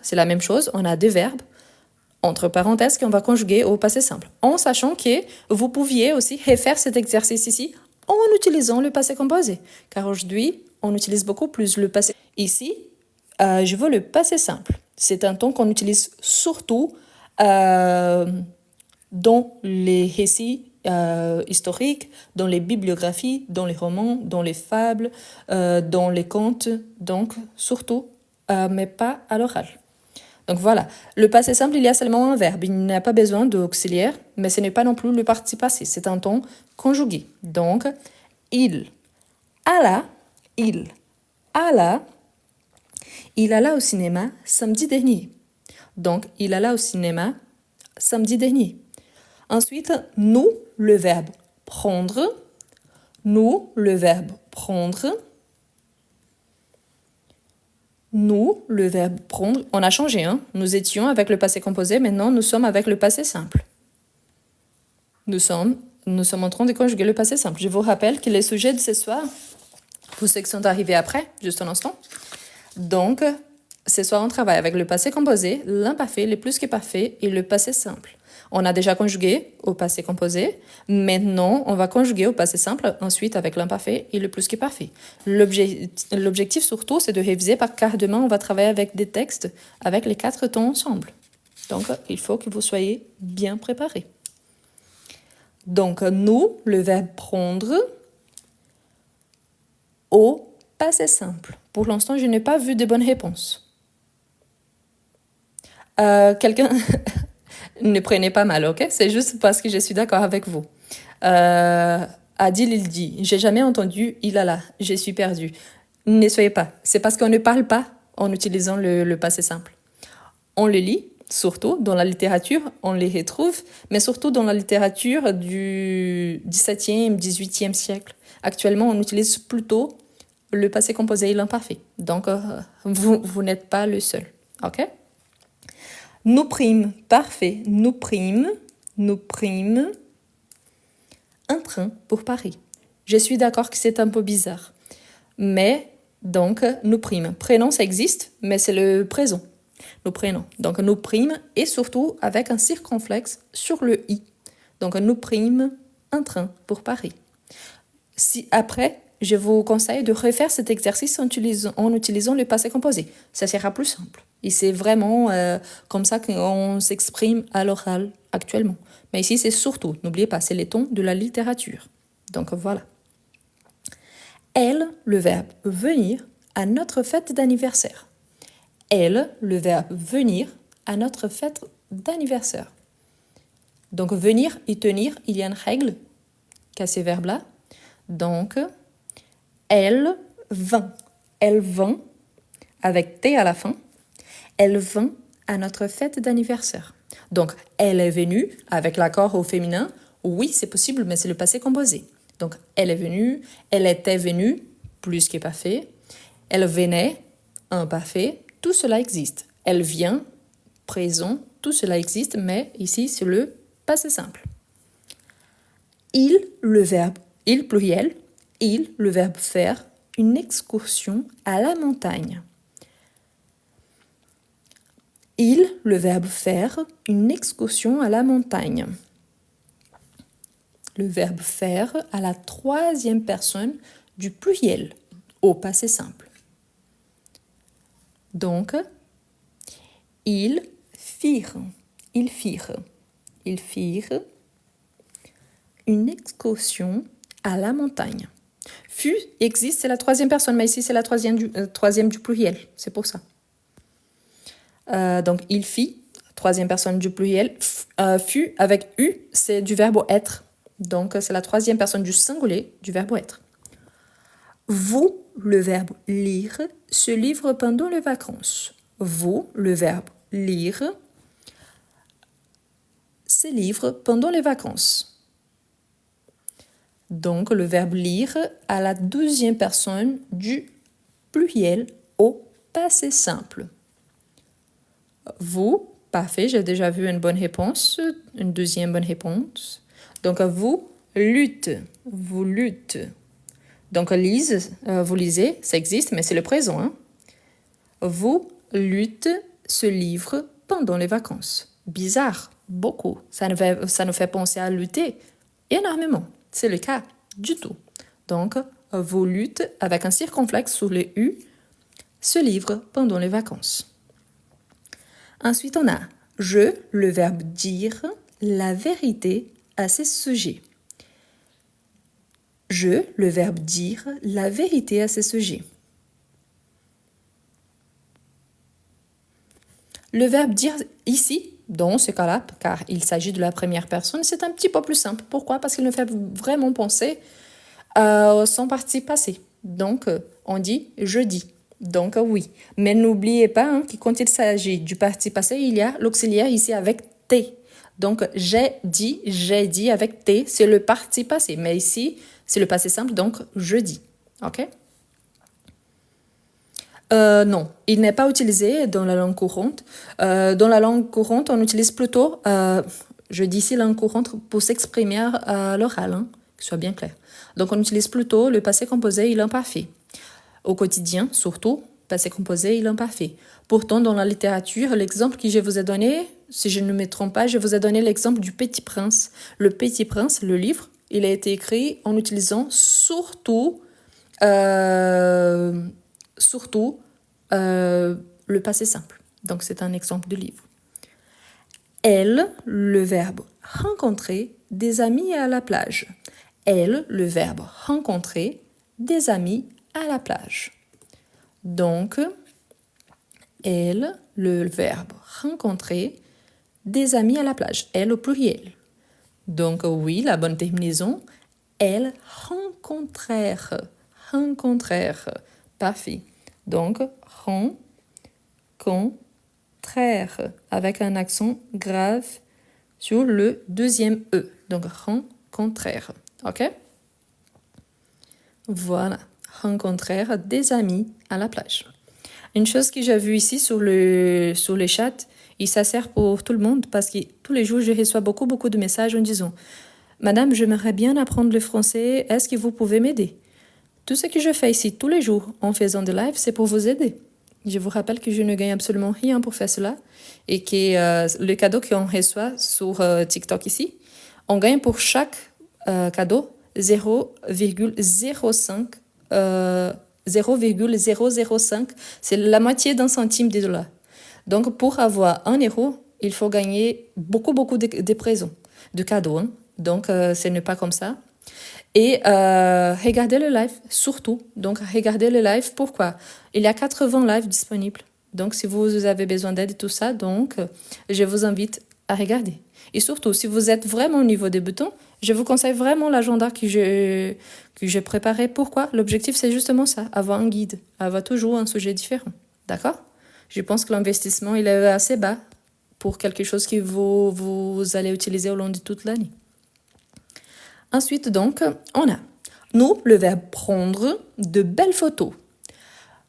c'est la même chose, on a deux verbes, entre parenthèses, qu'on va conjuguer au passé simple. En sachant que vous pouviez aussi refaire cet exercice ici en utilisant le passé composé. Car aujourd'hui, on utilise beaucoup plus le passé. Ici, je veux le passé simple. C'est un ton qu'on utilise surtout dans les récits historiques, dans les bibliographies, dans les romans, dans les fables, dans les contes, donc surtout, mais pas à l'oral. Donc voilà, le passé simple, il y a seulement un verbe, il n'y a pas besoin d'auxiliaire, mais ce n'est pas non plus le participe passé, c'est un ton conjugué. Donc, il alla au cinéma samedi dernier. Donc, il alla au cinéma samedi dernier. Ensuite, nous, le verbe prendre. Nous, le verbe prendre. Nous, le verbe prendre. On a changé, hein. Nous étions avec le passé composé, maintenant nous sommes avec le passé simple. Nous sommes en train de conjuguer le passé simple. Je vous rappelle que les sujets de ce soir, pour ceux qui sont arrivés après, juste un instant. Donc, ce soir, on travaille avec le passé composé, l'imparfait, le plus que parfait et le passé simple. On a déjà conjugué au passé composé. Maintenant, on va conjuguer au passé simple, ensuite avec l'imparfait et le plus que parfait. L'objectif surtout, c'est de réviser car demain, on va travailler avec des textes avec les 4 tons ensemble. Donc, il faut que vous soyez bien préparés. Donc, nous, le verbe prendre au passé simple. Pour l'instant, je n'ai pas vu de bonnes réponses. Quelqu'un... Ne prenez pas mal, ok? C'est juste parce que je suis d'accord avec vous. Adil, il dit, j'ai jamais entendu il a là, je suis perdu. Ne soyez pas. C'est parce qu'on ne parle pas en utilisant le passé simple. On le lit, surtout dans la littérature, on les retrouve, mais surtout dans la littérature du XVIIe, XVIIIe siècle. Actuellement, on utilise plutôt le passé composé et l'imparfait. Donc, vous n'êtes pas le seul, ok? Nous prîmes, parfait, nous prîmes, un train pour Paris. Je suis d'accord que c'est un peu bizarre. Mais, donc, nous prîmes. Prénom, ça existe, mais c'est le présent. Nous prénoms. Donc, nous prîmes et surtout avec un circonflexe sur le i. Donc, nous prîmes un train pour Paris. Si après, je vous conseille de refaire cet exercice en utilisant le passé composé. Ça sera plus simple. Et c'est vraiment comme ça qu'on s'exprime à l'oral actuellement. Mais ici, c'est surtout, n'oubliez pas, c'est les tons de la littérature. Donc voilà. Elle, le verbe venir, à notre fête d'anniversaire. Elle, le verbe venir, à notre fête d'anniversaire. Donc venir et tenir, il y a une règle qu'à ces verbes-là. Donc, elle vint. Elle vint, avec T à la fin. Elle vint à notre fête d'anniversaire. Donc, elle est venue, avec l'accord au féminin. Oui, c'est possible, mais c'est le passé composé. Donc, elle est venue, elle était venue, plus que parfait. Elle venait, imparfait. Tout cela existe. Elle vient, présent, tout cela existe, mais ici, c'est le passé simple. Il, le verbe il, pluriel, il, le verbe faire, une excursion à la montagne. Il, le verbe faire, une excursion à la montagne. Le verbe faire à la 3e personne du pluriel, au passé simple. Donc, ils firent une excursion à la montagne. Fut existe, c'est la 3e personne, mais ici c'est la 3e du pluriel, c'est pour ça. Donc, il fit, 3e personne du pluriel. Fut avec U, c'est du verbe être. Donc, c'est la 3e personne du singulier du verbe être. Vous, le verbe lire, se livre pendant les vacances. Vous, le verbe lire, se livre pendant les vacances. Donc, le verbe lire à la 12e personne du pluriel au passé simple. Vous, parfait, j'ai déjà vu une bonne réponse, une deuxième bonne réponse. Donc, vous lutte, vous lutte. Donc, lise, vous lisez, ça existe, mais c'est le présent. Hein? Vous lutte ce livre pendant les vacances. Bizarre, beaucoup. Ça nous fait penser à lutter énormément. C'est le cas du tout. Donc, vous lutte avec un circonflexe sur le U, ce livre pendant les vacances. Ensuite, on a je, le verbe dire la vérité à ses sujets. Je, le verbe dire la vérité à ses sujets. Le verbe dire ici, dans ce cas-là, car il s'agit de la première personne, c'est un petit peu plus simple. Pourquoi? Parce qu'il nous fait vraiment penser à son participe passé. Donc, on dit je dis. Donc, oui. Mais n'oubliez pas hein, que quand il s'agit du participe passé, il y a l'auxiliaire ici avec T. Donc, j'ai dit avec T, c'est le participe passé. Mais ici, c'est le passé simple, donc je dis. OK? Non, il n'est pas utilisé dans la langue courante. Dans la langue courante, on utilise plutôt, je dis ici langue courante pour s'exprimer à l'oral, hein, que ce soit bien clair. Donc, on utilise plutôt le passé composé et l'imparfait. Au quotidien, surtout, passé composé et l'imparfait. Pourtant, dans la littérature, l'exemple que je vous ai donné, si je ne me trompe pas, je vous ai donné l'exemple du Petit Prince. Le Petit Prince, le livre, il a été écrit en utilisant surtout le passé simple. Donc, c'est un exemple de livre. Elle, le verbe rencontrer des amis à la plage. Elle, le verbe rencontrer des amis à la plage. Donc, elle, le verbe rencontrer des amis à la plage. Elle au pluriel. Donc, oui, la bonne terminaison. Elles rencontrèrent. Rencontrèrent. Parfait. Donc, rencontrèrent. Avec un accent grave sur le deuxième E. Donc, rencontrèrent. OK? Voilà. Rencontrèrent des amis à la plage. Une chose que j'ai vue ici sur le chat, et ça sert pour tout le monde parce que tous les jours, je reçois beaucoup de messages en disant « Madame, j'aimerais bien apprendre le français, est-ce que vous pouvez m'aider ?» Tout ce que je fais ici tous les jours en faisant des lives, c'est pour vous aider. Je vous rappelle que je ne gagne absolument rien pour faire cela et que le cadeau qu'on reçoit sur TikTok ici, on gagne pour chaque cadeau 0,05 0,005, c'est la moitié d'un centime de dollar. Donc, pour avoir 1 euro, il faut gagner beaucoup de présents, de cadeaux. Hein. Donc, ce n'est pas comme ça. Et regardez le live, surtout. Donc, regardez le live. Pourquoi? Il y a 80 lives disponibles. Donc, si vous avez besoin d'aide et tout ça, donc, je vous invite à regarder. Et surtout, si vous êtes vraiment au niveau débutant, je vous conseille vraiment l'agenda que j'ai préparé. Pourquoi? L'objectif, c'est justement ça, avoir un guide, avoir toujours un sujet différent. D'accord? Je pense que l'investissement, il est assez bas pour quelque chose que vous allez utiliser au long de toute l'année. Ensuite, donc, on a, nous, le verbe prendre de belles photos.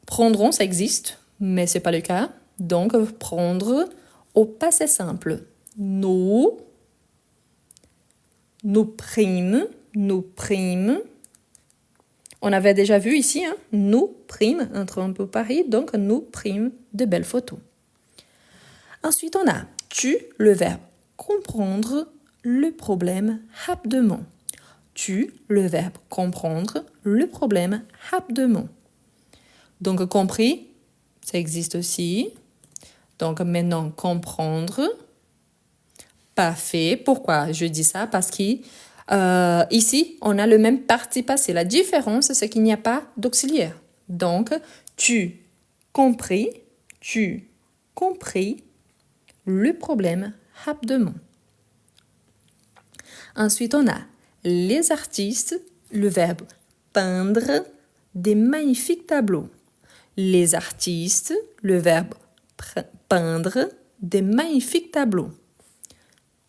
Prendront, ça existe, mais ce n'est pas le cas. Donc, prendre au passé simple. Nous primes. On avait déjà vu ici, hein, nous primes, entre un peu Paris, donc nous primes de belles photos. Ensuite, on a tu, le verbe comprendre le problème rapidement. Tu, le verbe comprendre le problème rapidement. Donc, compris, ça existe aussi. Donc, maintenant, comprendre. Parfait. Pourquoi je dis ça? Parce qu'ici, on a le même participe passé. La différence, c'est qu'il n'y a pas d'auxiliaire. Donc, tu compris le problème rapidement. Ensuite, on a les artistes, le verbe peindre des magnifiques tableaux. Les artistes, le verbe peindre des magnifiques tableaux.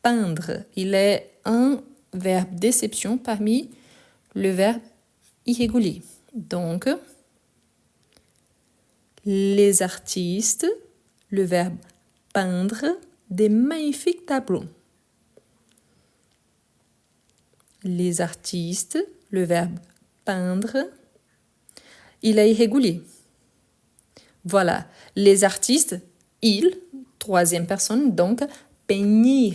Peindre, il est un verbe d'exception parmi le verbe irrégulier. Donc, les artistes, le verbe peindre des magnifiques tableaux. Les artistes, le verbe peindre, il est irrégulier. Voilà, les artistes, ils, troisième personne, donc peigner,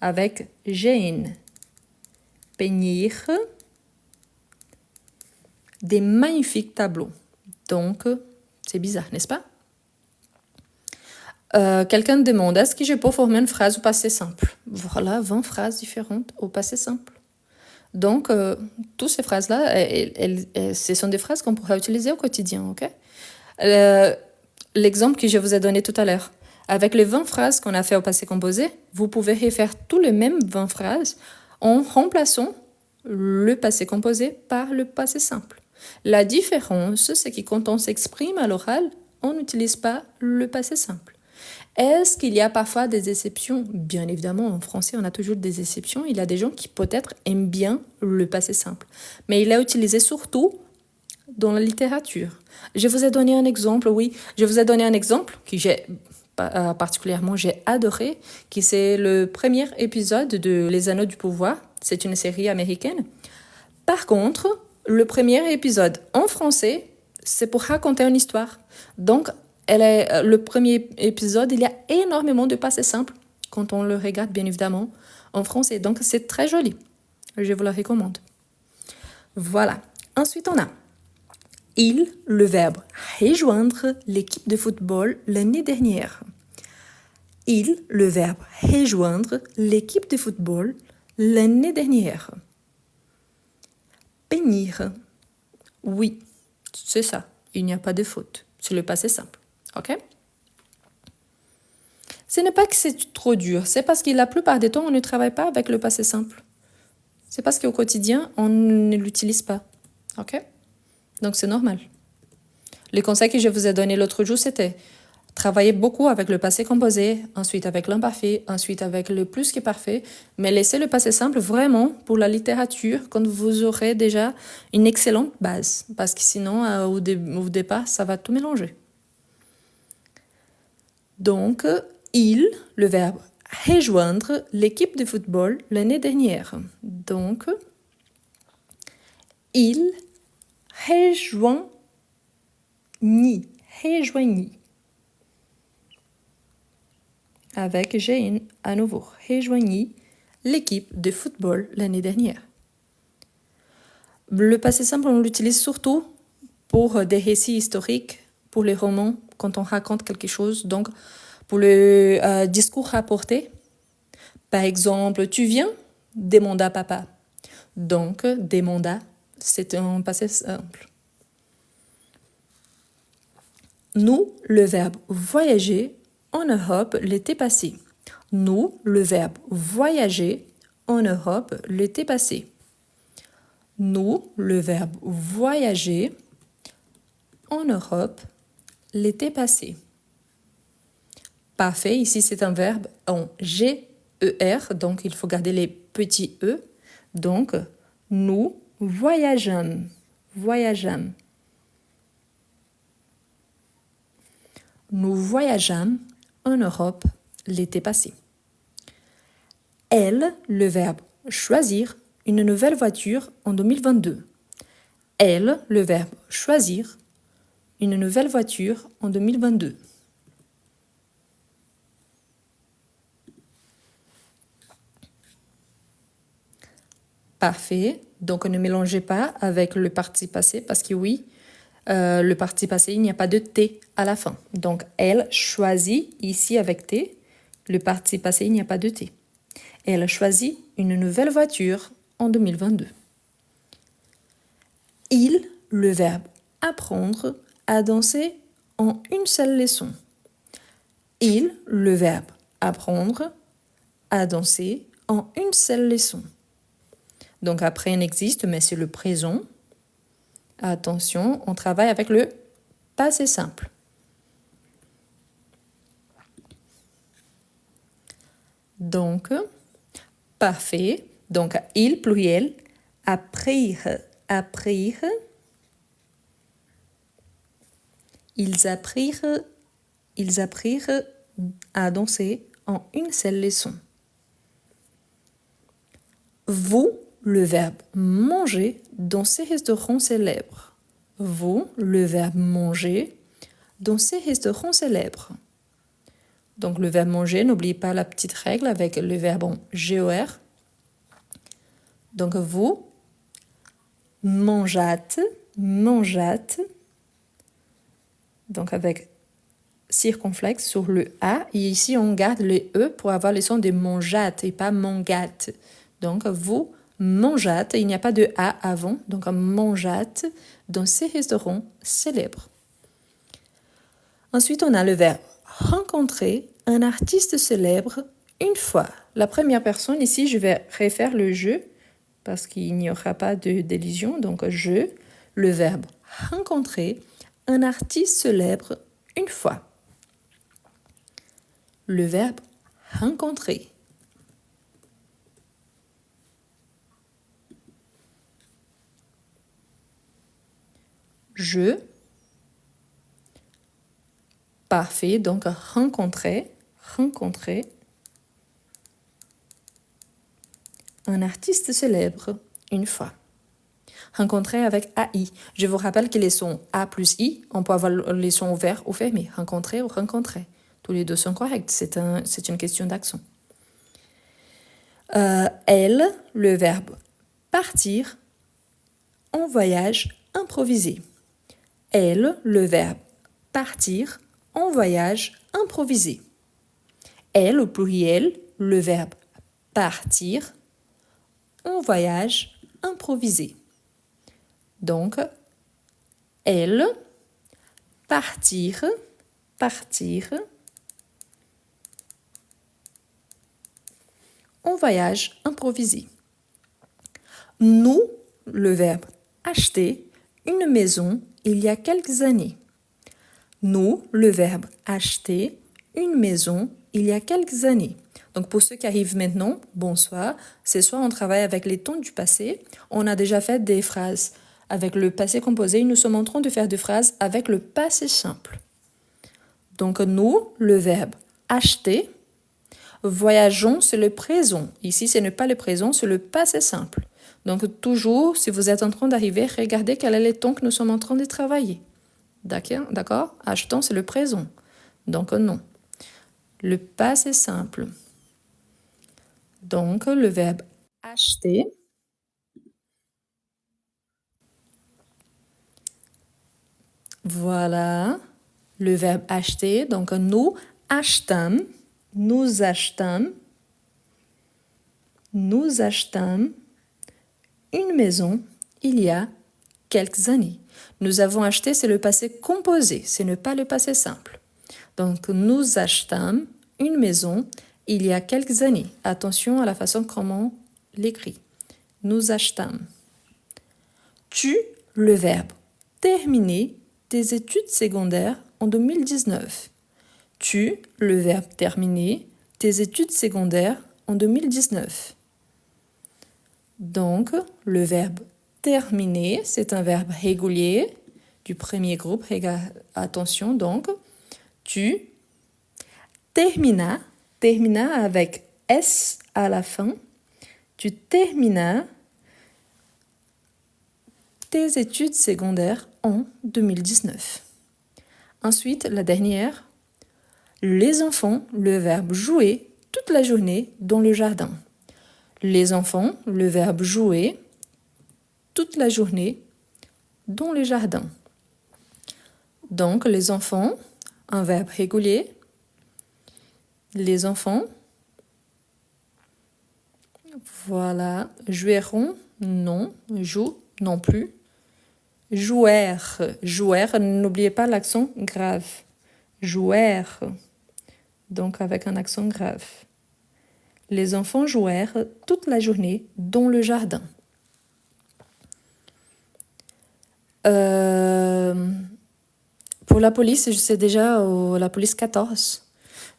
avec Jane. Peigner des magnifiques tableaux. Donc, c'est bizarre, n'est-ce pas? Quelqu'un demande, est-ce que je peux former une phrase au passé simple? Voilà, 20 phrases différentes au passé simple. Donc, toutes ces phrases-là, ce sont des phrases qu'on pourra utiliser au quotidien, ok? L'exemple que je vous ai donné tout à l'heure, avec les 20 phrases qu'on a fait au passé composé, vous pouvez refaire tous les mêmes 20 phrases en remplaçant le passé composé par le passé simple. La différence, c'est que quand on s'exprime à l'oral, on n'utilise pas le passé simple. Est-ce qu'il y a parfois des exceptions? Bien évidemment, en français, on a toujours des exceptions. Il y a des gens qui peut-être aiment bien le passé simple. Mais il est utilisé surtout dans la littérature. Je vous ai donné un exemple, que particulièrement j'ai adoré, qui c'est le premier épisode de Les Anneaux du Pouvoir. C'est une série américaine. Par contre, le premier épisode en français, c'est pour raconter une histoire. Donc, le premier épisode, il y a énormément de passé simple quand on le regarde, bien évidemment, en français. Donc, c'est très joli. Je vous le recommande. Voilà. Ensuite, on a le verbe rejoindre l'équipe de football l'année dernière. Le verbe rejoindre l'équipe de football l'année dernière. Peigner. Oui, c'est ça. Il n'y a pas de faute. C'est le passé simple. OK? Ce n'est pas que c'est trop dur. C'est parce que la plupart des temps, on ne travaille pas avec le passé simple. C'est parce qu'au quotidien, on ne l'utilise pas. OK? Donc, c'est normal. Le conseil que je vous ai donné l'autre jour, c'était travailler beaucoup avec le passé composé, ensuite avec l'imparfait, ensuite avec le plus que parfait, mais laissez le passé simple vraiment pour la littérature quand vous aurez déjà une excellente base, parce que sinon, au départ, ça va tout mélanger. Donc, le verbe rejoindre l'équipe de football l'année dernière. Donc, il rejoignit. Avec Jane à nouveau, rejoignit l'équipe de football l'année dernière. Le passé simple, on l'utilise surtout pour des récits historiques, pour les romans, quand on raconte quelque chose, donc pour le discours rapporté. Par exemple, tu viens? Demanda papa. Donc, demanda, c'est un passé simple. Nous, le verbe voyager en Europe l'été passé. Nous, le verbe voyager en Europe l'été passé. Nous, le verbe voyager en Europe l'été passé. Parfait, ici c'est un verbe en GER, donc il faut garder les petits E. Donc, nous voyageons. Nous voyageons en Europe l'été passé. Elle, le verbe choisir une nouvelle voiture en 2022. Elle, le verbe choisir une nouvelle voiture en 2022. Parfait. Donc, ne mélangez pas avec le participe passé parce que oui, le participe passé, il n'y a pas de T à la fin. Donc, elle choisit, ici avec T, le participe passé, il n'y a pas de T. Elle choisit une nouvelle voiture en 2022. Il, le verbe apprendre à danser en une seule leçon. Il, le verbe apprendre à danser en une seule leçon. Donc après, il existe, mais c'est le présent. Attention, on travaille avec le passé simple. Donc, parfait. Donc, il, pluriel, apprirent. Ils apprirent Ils apprirent à danser en une seule leçon. Vous, le verbe manger dans ces restaurants célèbres. Vous, le verbe manger dans ces restaurants célèbres. Donc le verbe manger, n'oubliez pas la petite règle avec le verbe en GOR. Donc vous mangeâtes, mangeâtes. Donc avec circonflexe sur le A. Et ici, on garde le E pour avoir le son de mangeâtes et pas mangâtes. Donc vous mangeâtes, il n'y a pas de A avant. Donc mangeâtes dans ces restaurants célèbres. Ensuite, on a le verbe rencontrer un artiste célèbre une fois. La première personne, ici, je vais refaire le jeu parce qu'il n'y aura pas de délision. Donc, je, le verbe rencontrer un artiste célèbre une fois. Le verbe rencontrer. Je. Parfait, donc rencontrer un artiste célèbre une fois. Rencontrer avec AI. Je vous rappelle que les sons A plus I, on peut avoir les sons ouverts ou fermés. Rencontrer ou rencontrer. Tous les deux sont corrects. C'est une question d'accent. Elle, le verbe partir en voyage improvisé. Elle, le verbe partir en voyage improvisé. Elle, au pluriel, le verbe partir en voyage improvisé. Donc, elle, partir, en voyage improvisé. Nous, le verbe acheter une maison il y a quelques années. Nous, le verbe acheter une maison il y a quelques années. Donc pour ceux qui arrivent maintenant, bonsoir. Ce soir, on travaille avec les tons du passé. On a déjà fait des phrases avec le passé composé. Nous sommes en train de faire des phrases avec le passé simple. Donc nous, le verbe acheter. Voyageons, c'est le présent. Ici, ce n'est pas le présent, c'est le passé simple. Donc toujours, si vous êtes en train d'arriver, regardez quel est le ton que nous sommes en train de travailler. D'accord? Achetons, c'est le présent. Donc non. Le passé simple. Donc le verbe acheter. Voilà. Le verbe acheter. Donc nous achetons. Nous achetons une maison il y a quelques années. Nous avons acheté, c'est le passé composé, ce n'est pas le passé simple. Donc, nous achetons une maison il y a quelques années. Attention à la façon comment on l'écrit. Nous achetons. Tu, le verbe terminer tes études secondaires en 2019. Tu, le verbe terminer tes études secondaires en 2019. Donc, le verbe terminer, c'est un verbe régulier du premier groupe. Attention, donc, tu terminas avec S à la fin. Tu terminas tes études secondaires en 2019. Ensuite, la dernière, les enfants, le verbe jouer toute la journée dans le jardin. Les enfants, le verbe jouer toute la journée dans le jardin. Donc, les enfants, un verbe régulier. Les enfants, voilà. Joueront, non. Jouent, non plus. Jouèrent, n'oubliez pas l'accent grave. Jouèrent, donc avec un accent grave. Les enfants jouèrent toute la journée dans le jardin. Pour la police, c'est déjà la police 14.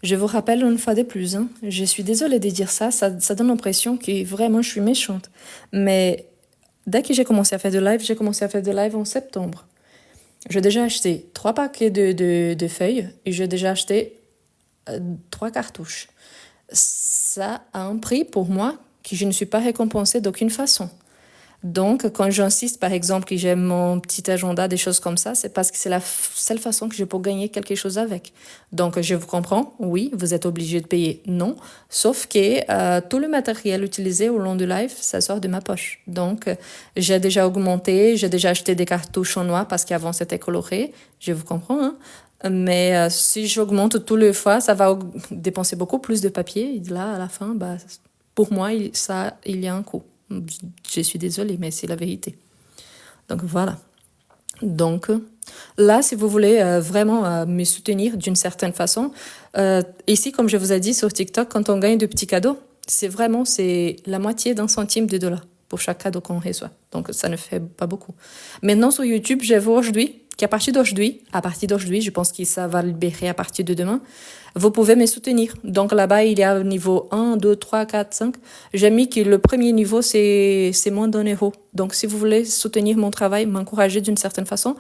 Je vous rappelle une fois de plus, je suis désolée de dire ça donne l'impression que vraiment je suis méchante. Mais dès que j'ai commencé à faire de live, j'ai commencé à faire de live en septembre. J'ai déjà acheté 3 paquets de feuilles et j'ai déjà acheté 3 cartouches. Ça a un prix pour moi que je ne suis pas récompensée d'aucune façon. Donc, quand j'insiste, par exemple, que j'aime mon petit agenda, des choses comme ça, c'est parce que c'est la seule façon que je peux gagner quelque chose avec. Donc, je vous comprends, oui, vous êtes obligé de payer, non. Sauf que tout le matériel utilisé au long du live, ça sort de ma poche. Donc, j'ai déjà augmenté, j'ai déjà acheté des cartouches en noir parce qu'avant c'était coloré, je vous comprends, hein. Mais si j'augmente tous les fois, ça va dépenser beaucoup plus de papier. Et là, à la fin, bah, pour moi, il y a un coût. Je suis désolée, mais c'est la vérité. Donc voilà. Donc là, si vous voulez vraiment me soutenir d'une certaine façon, ici, comme je vous ai dit sur TikTok, quand on gagne de petits cadeaux, c'est la moitié d'un centime de dollar pour chaque cadeau qu'on reçoit. Donc ça ne fait pas beaucoup. Maintenant sur YouTube, je vois aujourd'hui qu'à partir d'aujourd'hui, je pense que ça va libérer à partir de demain, vous pouvez me soutenir. Donc là-bas, il y a niveau 1, 2, 3, 4, 5. J'ai mis que le premier niveau, c'est moins d'1 euro. Donc si vous voulez soutenir mon travail, m'encourager d'une certaine façon,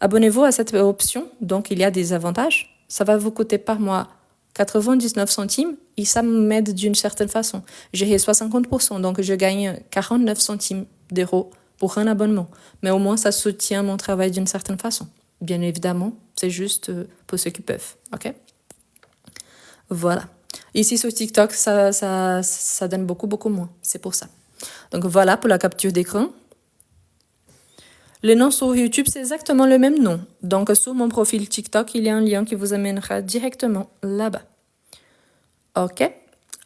abonnez-vous à cette option. Donc il y a des avantages. Ça va vous coûter par mois 99 centimes et ça m'aide d'une certaine façon. J'ai reçu 50%, donc je gagne 49 centimes d'euros pour un abonnement. Mais au moins, ça soutient mon travail d'une certaine façon. Bien évidemment, c'est juste pour ceux qui peuvent. OK? Voilà. Ici, sur TikTok, ça donne beaucoup, beaucoup moins. C'est pour ça. Donc voilà pour la capture d'écran. Le nom sur YouTube, c'est exactement le même nom. Donc sur mon profil TikTok, il y a un lien qui vous amènera directement là-bas. OK?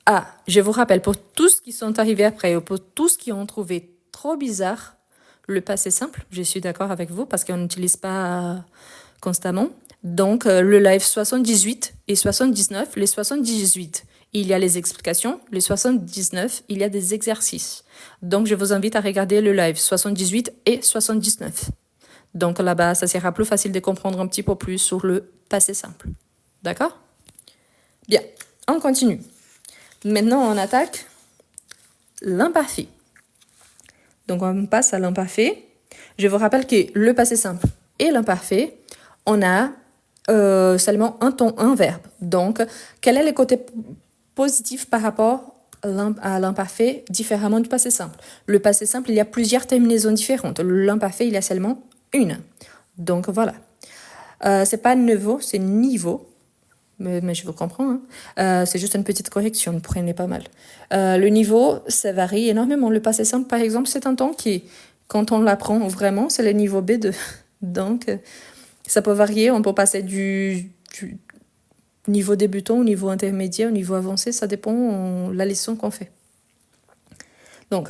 Ah, je vous rappelle, pour tous qui sont arrivés après ou pour tous qui ont trouvé trop bizarre le passé simple, je suis d'accord avec vous parce qu'on n'utilise pas constamment. Donc, le live 78 et 79, les 78, il y a les explications. Les 79, il y a des exercices. Donc, je vous invite à regarder le live 78 et 79. Donc, là-bas, ça sera plus facile de comprendre un petit peu plus sur le passé simple. D'accord? Bien, on continue. Maintenant, on attaque l'imparfait. Donc, on passe à l'imparfait. Je vous rappelle que le passé simple et l'imparfait, on a seulement un verbe. Donc, quel est le côté positif par rapport à l'imparfait différemment du passé simple? Le passé simple, il y a plusieurs terminaisons différentes. L'imparfait, il y a seulement une. Donc, voilà. C'est pas niveau, c'est niveau. Mais je vous comprends. Hein. C'est juste une petite correction, ne prenez pas mal. Le niveau, ça varie énormément. Le passé simple, par exemple, c'est un temps qui, quand on l'apprend vraiment, c'est le niveau B2. Donc, ça peut varier. On peut passer du niveau débutant au niveau intermédiaire, au niveau avancé. Ça dépend de la leçon qu'on fait. Donc,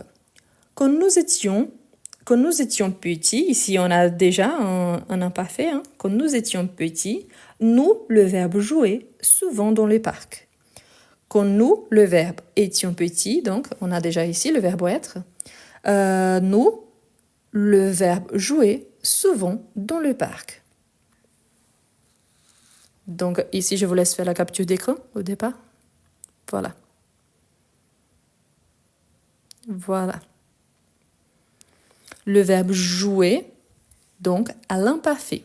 quand nous étions petits, ici on a déjà un imparfait, hein. Quand nous étions petits, nous, le verbe jouer, souvent dans le parc. Quand nous, le verbe étions petits, donc on a déjà ici le verbe être. Nous, le verbe jouer, souvent dans le parc. Donc ici, je vous laisse faire la capture d'écran au départ. Voilà. Voilà. Le verbe jouer, donc à l'imparfait.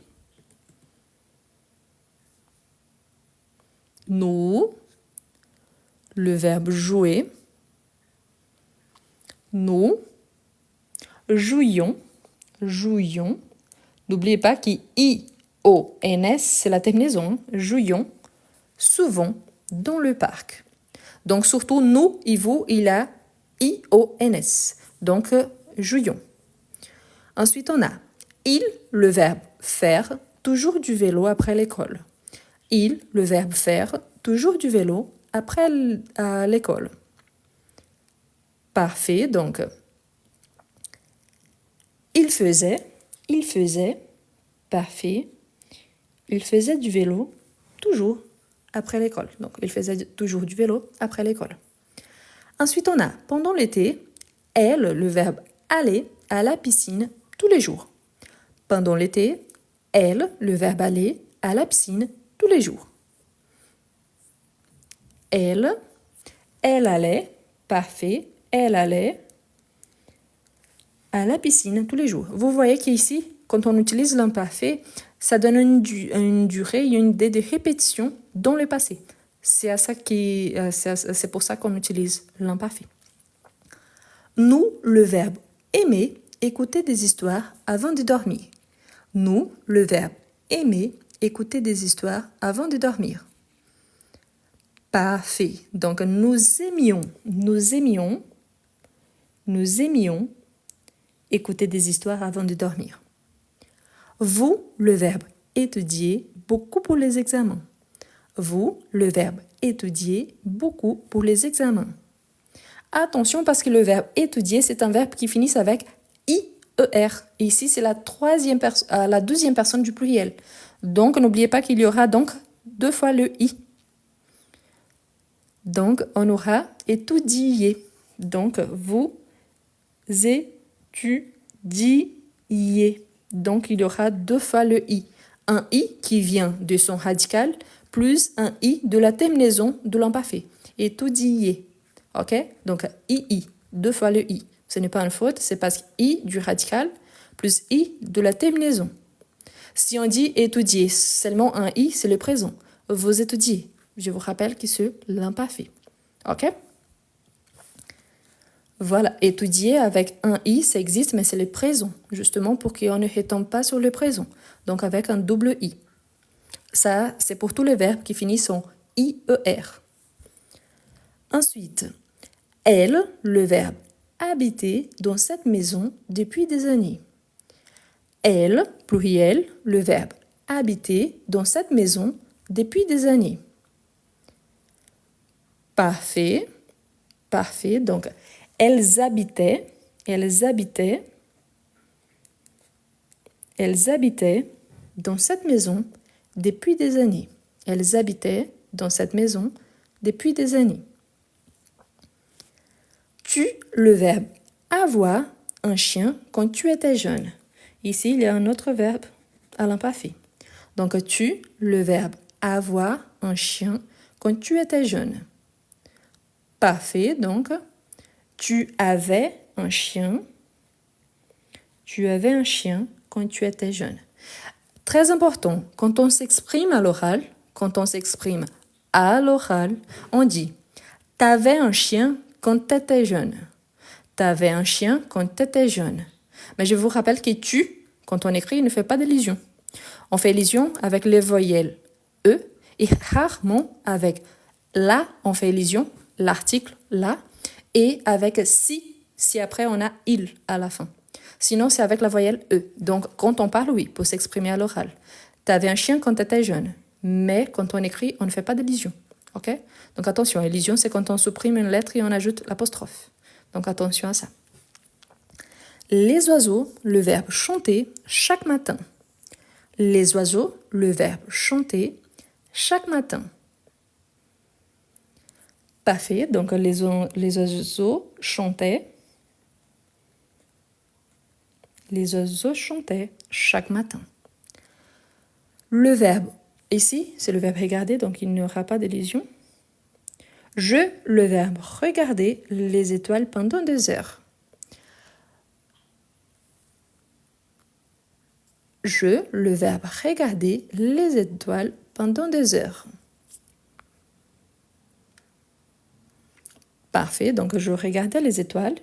Nous, le verbe jouer, nous jouions. N'oubliez pas qu'I-O-N-S, c'est la terminaison. Jouions souvent dans le parc. Donc surtout nous et vous, il a I-O-N-S. Donc jouions. Ensuite, on a il, le verbe faire, toujours du vélo après l'école. Il, le verbe faire, toujours du vélo après l'école. Parfait, donc il faisait, parfait, il faisait du vélo toujours après l'école. Donc, il faisait toujours du vélo après l'école. Ensuite, on a pendant l'été, elle, le verbe aller à la piscine tous les jours. Pendant l'été, elle, le verbe aller à la piscine tous les jours. Elle allait, parfait, elle allait à la piscine tous les jours. Vous voyez qu'ici, quand on utilise l'imparfait, ça donne une durée, une idée de répétition dans le passé. C'est pour ça qu'on utilise l'imparfait. Nous, le verbe aimer, écouter des histoires avant de dormir. Nous, le verbe aimer, écouter des histoires avant de dormir. Parfait. Donc, nous aimions écouter des histoires avant de dormir. Vous, le verbe étudier, beaucoup pour les examens. Vous, le verbe étudier, beaucoup pour les examens. Attention parce que le verbe étudier, c'est un verbe qui finit avec IER. Ici, c'est la 12e personne du pluriel. Donc, n'oubliez pas qu'il y aura donc 2 fois le I. Donc, on aura étudier. Donc, vous étudiez. Donc, il y aura 2 fois le I. Un I qui vient de son radical plus un I de la terminaison de l'imparfait. Étudier. OK? Donc, II, 2 fois le I. Ce n'est pas une faute, c'est parce que I du radical plus I de la terminaison. Si on dit étudier, seulement un I, c'est le présent. Vous étudiez. Je vous rappelle que c'est l'imparfait. OK? Voilà, étudier avec un I, ça existe, mais c'est le présent, justement pour qu'on ne retombe pas sur le présent. Donc, avec un double I. Ça, c'est pour tous les verbes qui finissent en IER. Ensuite, elle, le verbe habiter dans cette maison depuis des années. Elle, pluriel, le verbe habiter dans cette maison depuis des années. Parfait. Parfait. Donc, elles habitaient dans cette maison depuis des années. Elles habitaient dans cette maison depuis des années. Tu, le verbe avoir un chien quand tu étais jeune. Ici, il y a un autre verbe à l'imparfait. Donc, tu, le verbe avoir un chien quand tu étais jeune. Parfait, donc, tu avais un chien. Tu avais un chien quand tu étais jeune. Très important, quand on s'exprime à l'oral, on dit « T'avais un chien quand t'étais jeune. » T'avais un chien quand t'étais jeune. Mais je vous rappelle que tu, quand on écrit, ne fait pas d'élision. On fait élision avec les voyelles E et rarement avec la, on fait élision, l'article la, et avec si après on a il à la fin. Sinon, c'est avec la voyelle E. Donc, quand on parle, oui, pour s'exprimer à l'oral. T'avais un chien quand t'étais jeune. Mais quand on écrit, on ne fait pas d'élision. OK? Donc, attention, élision, c'est quand on supprime une lettre et on ajoute l'apostrophe. Donc, attention à ça. Les oiseaux, le verbe chanter chaque matin. Les oiseaux, le verbe chanter chaque matin. Parfait. Donc, les oiseaux chantaient. Les oiseaux chantaient chaque matin. Le verbe, ici, c'est le verbe regarder, donc il n'y aura pas d'élision. Je, le verbe regarder les étoiles pendant 2 heures. Je, le verbe regarder les étoiles pendant 2 heures. Parfait, donc je regardais les étoiles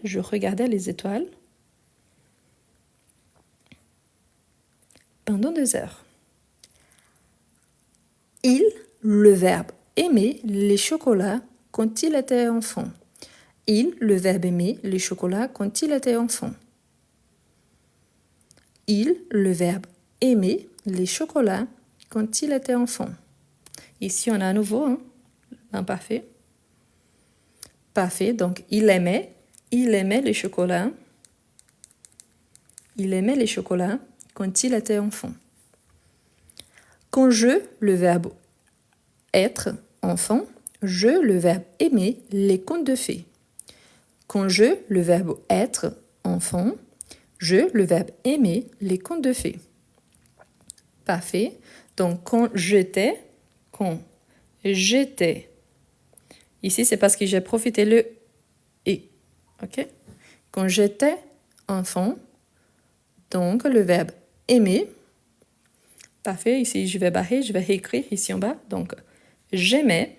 pendant 2 heures. Il, le verbe aimer les chocolats quand il était enfant. Il, le verbe aimer les chocolats quand il était enfant. Il, le verbe aimer les chocolats quand il était enfant. Ici, on a à nouveau l'imparfait. Parfait, donc il aimait les chocolats. Il aimait les chocolats quand il était enfant. Quand je, le verbe être, enfant, je, le verbe aimer les contes de fées. Quand je, le verbe être, enfant, je, le verbe aimer les contes de fées. Parfait. Donc, quand j'étais, ici, c'est parce que j'ai profité le « et ». OK? Quand j'étais enfant, donc le verbe aimer. Parfait, ici je vais barrer, je vais réécrire ici en bas. Donc, j'aimais.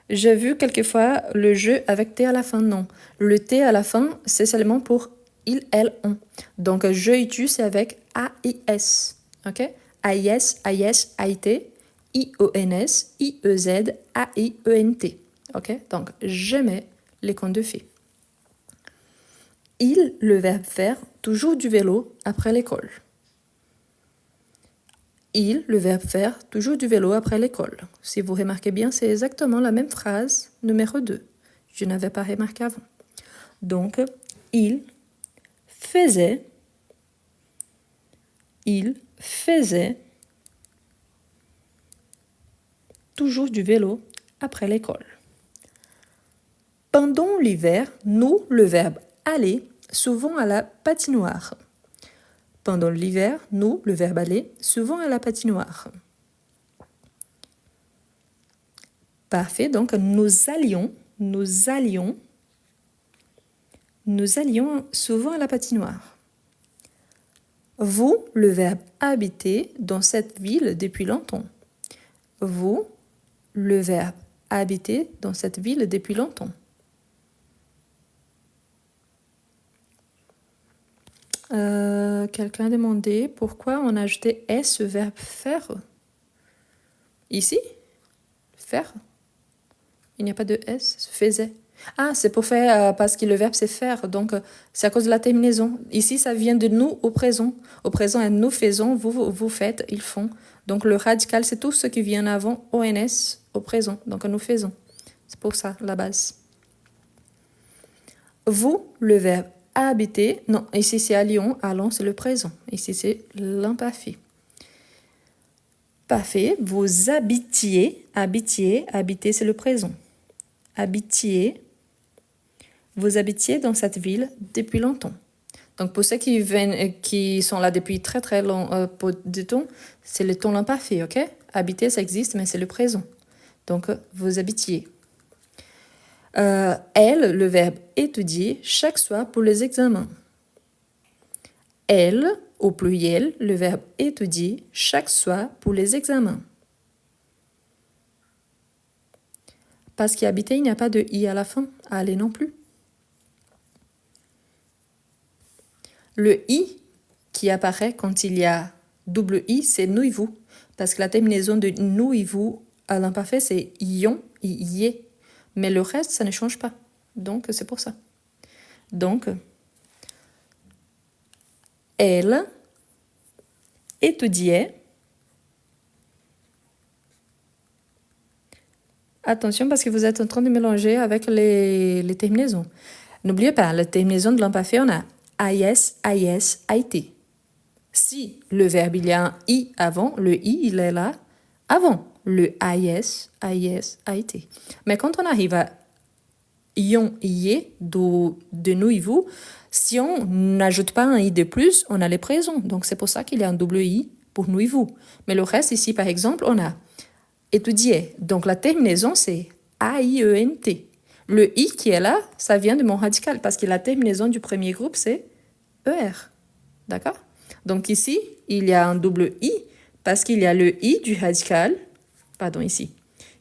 J'ai vu quelquefois le jeu avec T à la fin, non. Le T à la fin, c'est seulement pour il, elle, on. Donc, je et tu, c'est avec A-I-S. OK? A-I-S, A-I-S, A-I-T, I-O-N-S, I-E-Z, A-I-E-N-T. OK? Donc, j'aimais les contes de fées. Il, le verbe faire, toujours du vélo après l'école. Il, le verbe faire, toujours du vélo après l'école. Si vous remarquez bien, c'est exactement la même phrase, numéro 2. Je n'avais pas remarqué avant. Donc, il faisait toujours du vélo après l'école. Pendant l'hiver, nous, le verbe aller, souvent à la patinoire. Pendant l'hiver, nous, le verbe aller, souvent à la patinoire. Parfait, donc nous allions souvent à la patinoire. Vous, le verbe habiter dans cette ville depuis longtemps. Vous, le verbe habiter dans cette ville depuis longtemps. Quelqu'un a demandé pourquoi on a ajouté S, verbe faire. Ici, faire. Il n'y a pas de S, faisait. Ah, c'est pour faire, parce que le verbe c'est faire, donc c'est à cause de la terminaison. Ici, ça vient de nous au présent. Au présent, nous faisons, vous faites, ils font. Donc le radical, c'est tout ce qui vient avant ONS au présent. Donc nous faisons. C'est pour ça, la base. Vous, le verbe habiter, non, ici c'est à Lyon, allons, c'est le présent. Ici c'est l'imparfait. Parfait, vous habitiez, habiter c'est le présent. Habitiez, vous habitiez dans cette ville depuis longtemps. Donc pour ceux qui sont là depuis très très longtemps, c'est le temps l'imparfait, ok? Habiter, ça existe, mais c'est le présent. Donc vous habitiez. Elle, le verbe étudier, chaque soir pour les examens. Elle, au pluriel, le verbe étudier, chaque soir pour les examens. Parce qu'habiter, il n'y a pas de i à la fin, aller non plus. Le i qui apparaît quand il y a double i, c'est nous et vous. Parce que la terminaison de nous et vous à l'imparfait, c'est ion, ié. Mais le reste, ça ne change pas. Donc, c'est pour ça. Donc, elle étudiait. Attention parce que vous êtes en train de mélanger avec les terminaisons. N'oubliez pas, la terminaison de l'imparfait, on a AIS, AIS, AIT. Si le verbe, il y a un I avant, le I, il est là avant le AIS, AIS, AIT. Mais quand on arrive à ion, ié, de nous et vous, si on n'ajoute pas un I de plus, on a les présents. Donc c'est pour ça qu'il y a un double I pour nous et vous. Mais le reste ici, par exemple, on a étudier. Donc la terminaison, c'est A-I-E-N-T. Le I qui est là, ça vient de mon radical parce que la terminaison du premier groupe, c'est E-R. D'accord? Donc ici, il y a un double I parce qu'il y a le I du radical, pardon, ici,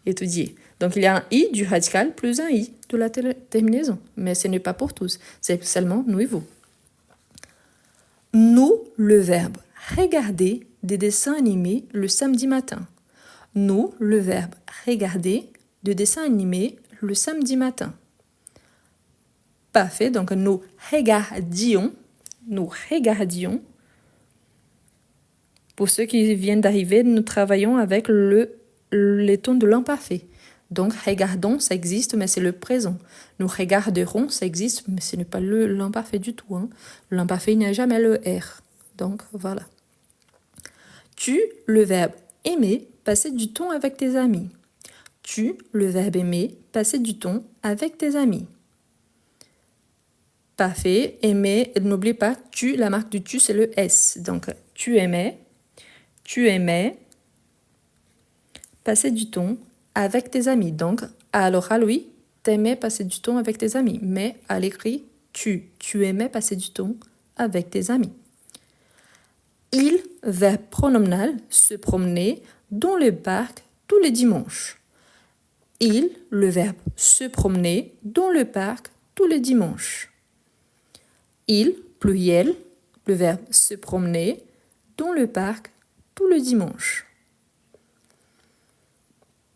étudier. Donc il y a un I du radical plus un I de la terminaison. Mais ce n'est pas pour tous, c'est seulement nous et vous. Nous, le verbe regarder des dessins animés le samedi matin. Nous, le verbe regarder de dessins animés le samedi matin. Parfait, donc nous regardions. Pour ceux qui viennent d'arriver, nous travaillons avec les tons de l'imparfait. Donc regardons, ça existe, mais c'est le présent. Nous regarderons, ça existe, mais ce n'est pas l'imparfait du tout. Hein. L'imparfait, il n'y a jamais le R. Donc voilà. Tu, le verbe aimer, passer du temps avec tes amis. Tu, le verbe aimer, passer du temps avec tes amis. Parfait. Aimer, n'oublie pas, tu, la marque du tu, c'est le S. Donc, tu aimais, passer du temps avec tes amis. Donc, à l'oral, oui, t'aimais passer du temps avec tes amis. Mais à l'écrit, tu aimais passer du temps avec tes amis. verbe pronominal, se promener dans le parc tous les dimanches. Il, le verbe se promener dans le parc tous les dimanches. Il, pluriel, le verbe se promener dans le parc tous les dimanches.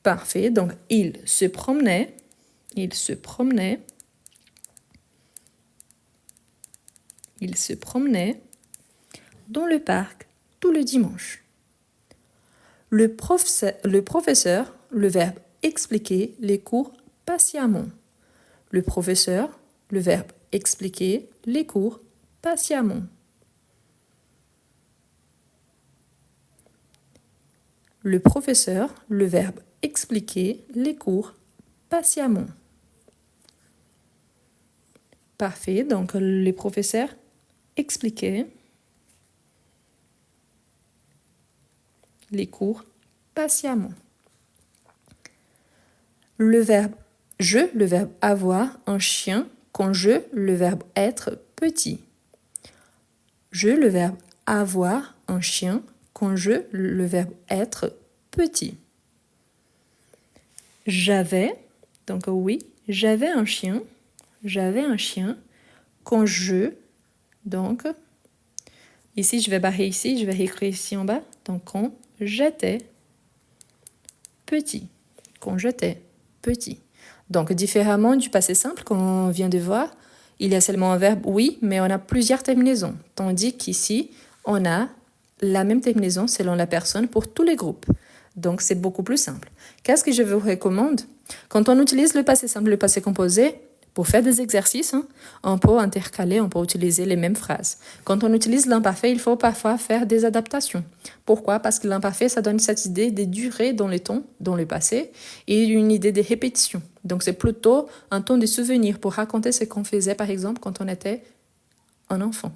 Parfait, donc il se promenait dans le parc tous les dimanches. Le professeur, le verbe expliquer les cours patiemment. Le professeur, le verbe expliquer les cours patiemment. Le professeur, le verbe expliquer les cours patiemment. Parfait, donc les professeurs expliquaient les cours patiemment. Le verbe je, le verbe avoir un chien, quand je, le verbe être petit. Je, le verbe avoir un chien, quand je, le verbe être petit. J'avais, donc oui, j'avais un chien, quand je, donc, ici je vais barrer ici, je vais écrire ici en bas, donc quand j'étais petit, Donc, différemment du passé simple qu'on vient de voir, il y a seulement un verbe oui, mais on a plusieurs terminaisons. Tandis qu'ici, on a la même terminaison selon la personne pour tous les groupes. Donc, c'est beaucoup plus simple. Qu'est-ce que je vous recommande? Quand on utilise le passé simple, le passé composé, pour faire des exercices, on peut intercaler, on peut utiliser les mêmes phrases. Quand on utilise l'imparfait, il faut parfois faire des adaptations. Pourquoi? Parce que l'imparfait, ça donne cette idée de durée dans le temps, dans le passé, et une idée de répétition. Donc, c'est plutôt un temps de souvenir pour raconter ce qu'on faisait, par exemple, quand on était un enfant.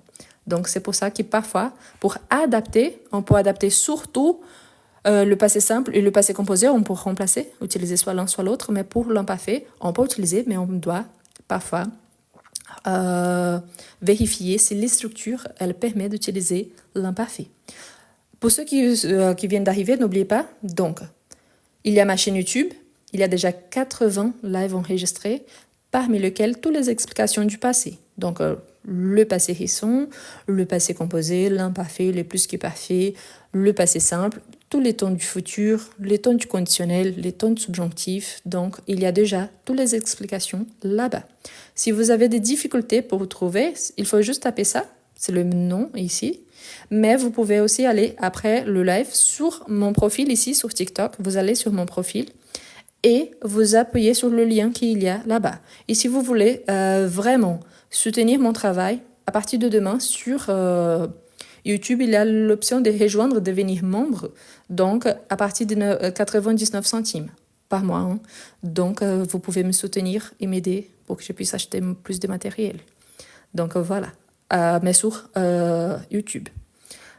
Donc, c'est pour ça que parfois, pour adapter, on peut adapter surtout le passé simple et le passé composé, on peut remplacer, utiliser soit l'un soit l'autre, mais pour l'imparfait, on peut utiliser, mais on doit parfois vérifier si les structures, elles permettent d'utiliser l'imparfait. Pour ceux qui viennent d'arriver, n'oubliez pas, donc, il y a ma chaîne YouTube, il y a déjà 80 lives enregistrés, parmi lesquels toutes les explications du passé. Donc, le passé récent, le passé composé, l'imparfait, le plus que parfait, le passé simple, tous les temps du futur, les temps du conditionnel, les temps du subjonctif. Donc, il y a déjà toutes les explications là-bas. Si vous avez des difficultés pour vous trouver, il faut juste taper ça, c'est le nom ici. Mais vous pouvez aussi aller après le live sur mon profil ici, sur TikTok. Vous allez sur mon profil et vous appuyez sur le lien qu'il y a là-bas. Et si vous voulez vraiment soutenir mon travail, à partir de demain, sur YouTube, il y a l'option de rejoindre, devenir membre. Donc, à partir de 99 centimes par mois. Donc, vous pouvez me soutenir et m'aider pour que je puisse acheter plus de matériel. Donc, voilà. Mais sur YouTube.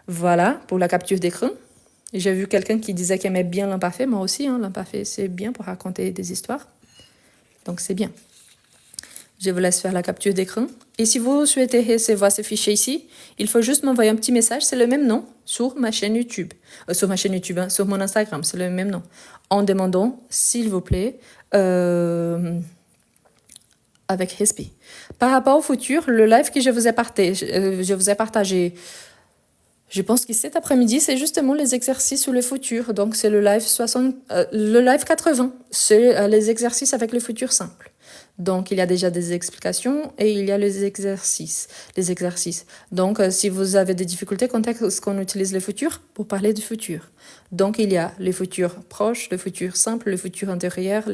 Voilà pour la capture d'écran. J'ai vu quelqu'un qui disait qu'il aimait bien l'imparfait. Moi aussi, l'imparfait, c'est bien pour raconter des histoires. Donc, c'est bien. Je vous laisse faire la capture d'écran. Et si vous souhaitez recevoir ce fichier ici, il faut juste m'envoyer un petit message. C'est le même nom sur ma chaîne YouTube. Sur mon Instagram, c'est le même nom. En demandant, s'il vous plaît, avec respect. Par rapport au futur, le live que je vous ai partagé, je pense que cet après-midi, c'est justement les exercices sur le futur. Donc, c'est le live 80. C'est les exercices avec le futur simple. Donc, il y a déjà des explications et il y a les exercices. Donc, si vous avez des difficultés, quand est-ce qu'on utilise le futur pour parler du futur? Donc, il y a le futur proche, le futur simple, le futur antérieur.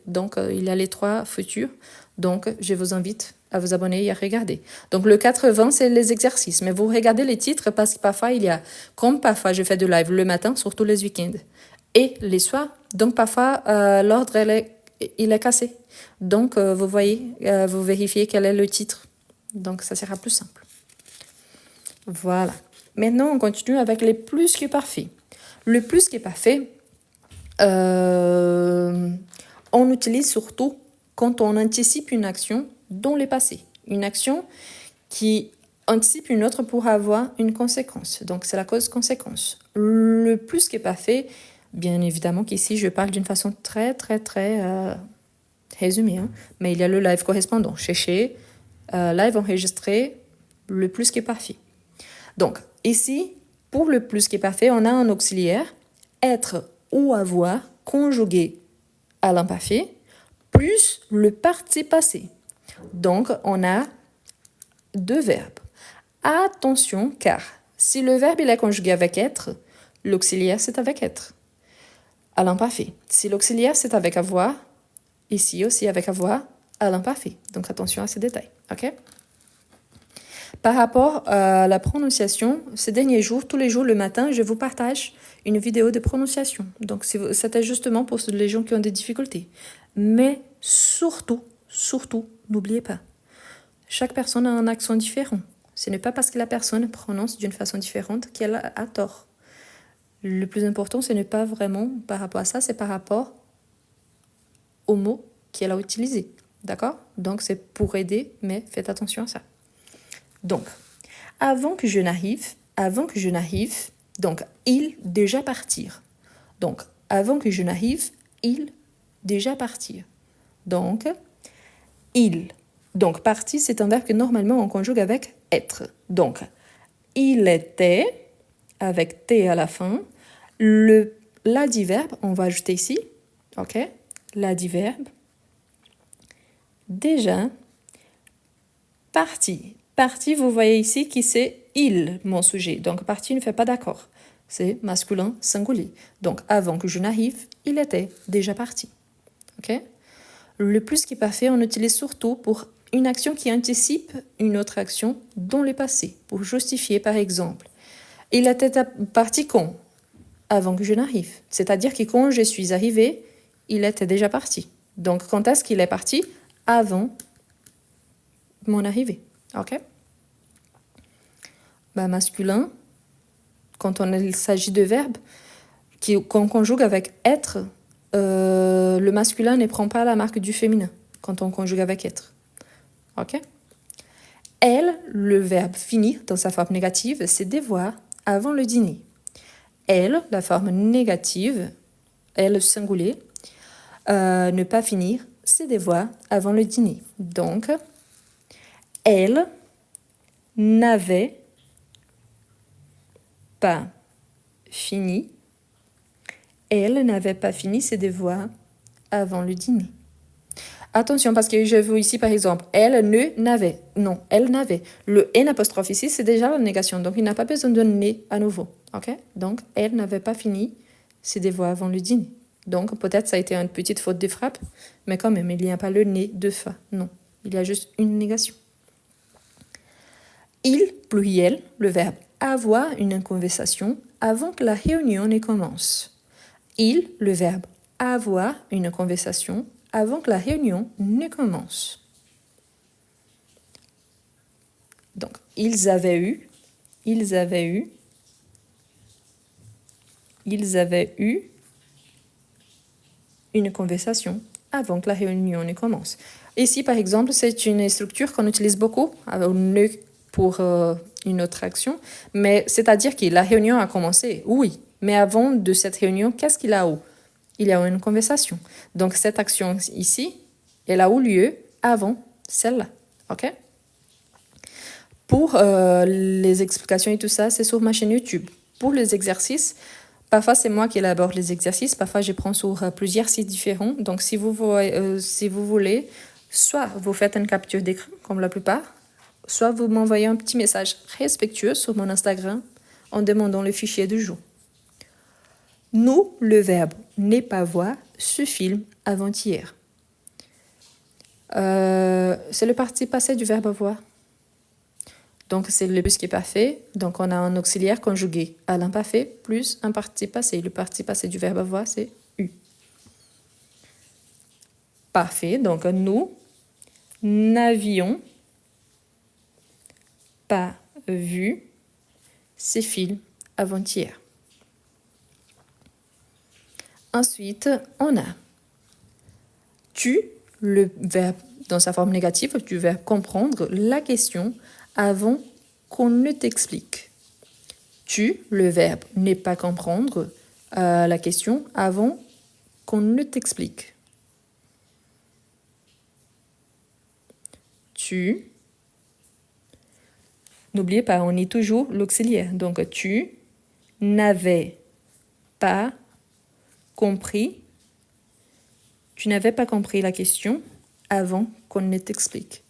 Donc, il y a les 3 futurs. Donc, je vous invite à vous abonner et à regarder. Donc, le 80, c'est les exercices. Mais vous regardez les titres parce que parfois, comme parfois je fais du live le matin, surtout les week-ends, et les soirs. Donc, parfois, l'ordre, il est cassé. Donc, vous voyez, vous vérifiez quel est le titre. Donc, ça sera plus simple. Voilà. Maintenant, on continue avec les plus que parfaits. Le plus que parfait, on utilise surtout quand on anticipe une action dans le passé. Une action qui anticipe une autre pour avoir une conséquence. Donc, c'est la cause-conséquence. Le plus qui est parfait, bien évidemment qu'ici, je parle d'une façon très résumée. Hein. Mais il y a le live correspondant. Cherchez live enregistré, le plus qui est parfait. Donc, ici, pour le plus qui est parfait, on a un auxiliaire, être ou avoir, conjugué à l'imparfait, plus le participe passé. Donc, on a deux verbes. Attention, car si le verbe il est conjugué avec être, l'auxiliaire c'est avec être. À l'imparfait. Si l'auxiliaire c'est avec avoir, ici aussi avec avoir, à l'imparfait. Donc attention à ces détails. Ok? Par rapport à la prononciation, ces derniers jours, tous les jours le matin, je vous partage une vidéo de prononciation. Donc c'était justement pour les gens qui ont des difficultés. Mais surtout, n'oubliez pas, chaque personne a un accent différent. Ce n'est pas parce que la personne prononce d'une façon différente qu'elle a tort. Le plus important, ce n'est pas vraiment par rapport à ça, c'est par rapport aux mots qu'elle a utilisés. D'accord? Donc, c'est pour aider, mais faites attention à ça. Donc, avant que je n'arrive, donc, il déjà partir. Donc, avant que je n'arrive, il déjà partir. Donc, il. Donc, partir, c'est un verbe que normalement on conjugue avec être. Donc, il était, avec T à la fin. L'adverbe, on va ajouter ici. OK? L'adverbe. Déjà, parti. Parti, vous voyez ici qui c'est il, mon sujet. Donc, parti ne fait pas d'accord. C'est masculin singulier. Donc, avant que je n'arrive, il était déjà parti. OK? Le plus qui est parfait, on utilise surtout pour une action qui anticipe une autre action dans le passé. Pour justifier, par exemple, il était parti quand? Avant que je n'arrive. C'est-à-dire que quand je suis arrivée, il était déjà parti. Donc, quand est-ce qu'il est parti? Avant mon arrivée. OK? Masculin, quand il s'agit de verbes qu'on conjugue avec être, le masculin ne prend pas la marque du féminin quand on conjugue avec être. OK? Elle, le verbe finir dans sa forme négative, c'est devoir avant le dîner. Elle, la forme négative, elle singulier, ne pas finir, c'est devoir avant le dîner. Donc, elle n'avait pas fini. Elle n'avait pas fini ses devoirs avant le dîner. Attention, parce que je vois ici, par exemple, elle ne n'avait. Non, elle n'avait. Le N apostrophe ici, c'est déjà la négation. Donc, il n'a pas besoin de ne à nouveau. OK? Donc, elle n'avait pas fini ses devoirs avant le dîner. Donc, peut-être ça a été une petite faute de frappe, mais quand même, il n'y a pas le ne deux fois. Non, il y a juste une négation. Il, pluriel, le verbe avoir une conversation avant que la réunion ne commence. Il, le verbe avoir une conversation avant que la réunion ne commence. Donc, ils avaient eu une conversation avant que la réunion ne commence. Ici, par exemple, c'est une structure qu'on utilise beaucoup, ne pour une autre action, mais c'est-à-dire que la réunion a commencé, oui, mais avant de cette réunion, qu'est-ce qu'il a eu? Il y a eu une conversation. Donc, cette action ici, elle a eu lieu avant celle-là. OK? Pour les explications et tout ça, c'est sur ma chaîne YouTube. Pour les exercices, parfois c'est moi qui élabore les exercices, parfois je prends sur plusieurs sites différents. Donc, si vous voulez, soit vous faites une capture d'écran, comme la plupart, soit vous m'envoyez un petit message respectueux sur mon Instagram en demandant le fichier du jour. Nous, le verbe n'est pas voir ce film avant-hier. C'est le participe passé du verbe avoir. Donc, c'est le plus qui est parfait. Donc, on a un auxiliaire conjugué à l'imparfait plus un participe passé. Le participe passé du verbe avoir, c'est eu. Parfait. Donc, nous n'avions pas vu ces films avant-hier. Ensuite, on a tu, le verbe dans sa forme négative, du verbe comprendre la question avant qu'on ne t'explique. Tu, le verbe n'est pas comprendre la question avant qu'on ne t'explique. Tu, n'oubliez pas, on est toujours l'auxiliaire. Donc, tu n'avais pas compris. Tu n'avais pas compris la question avant qu'on ne t'explique.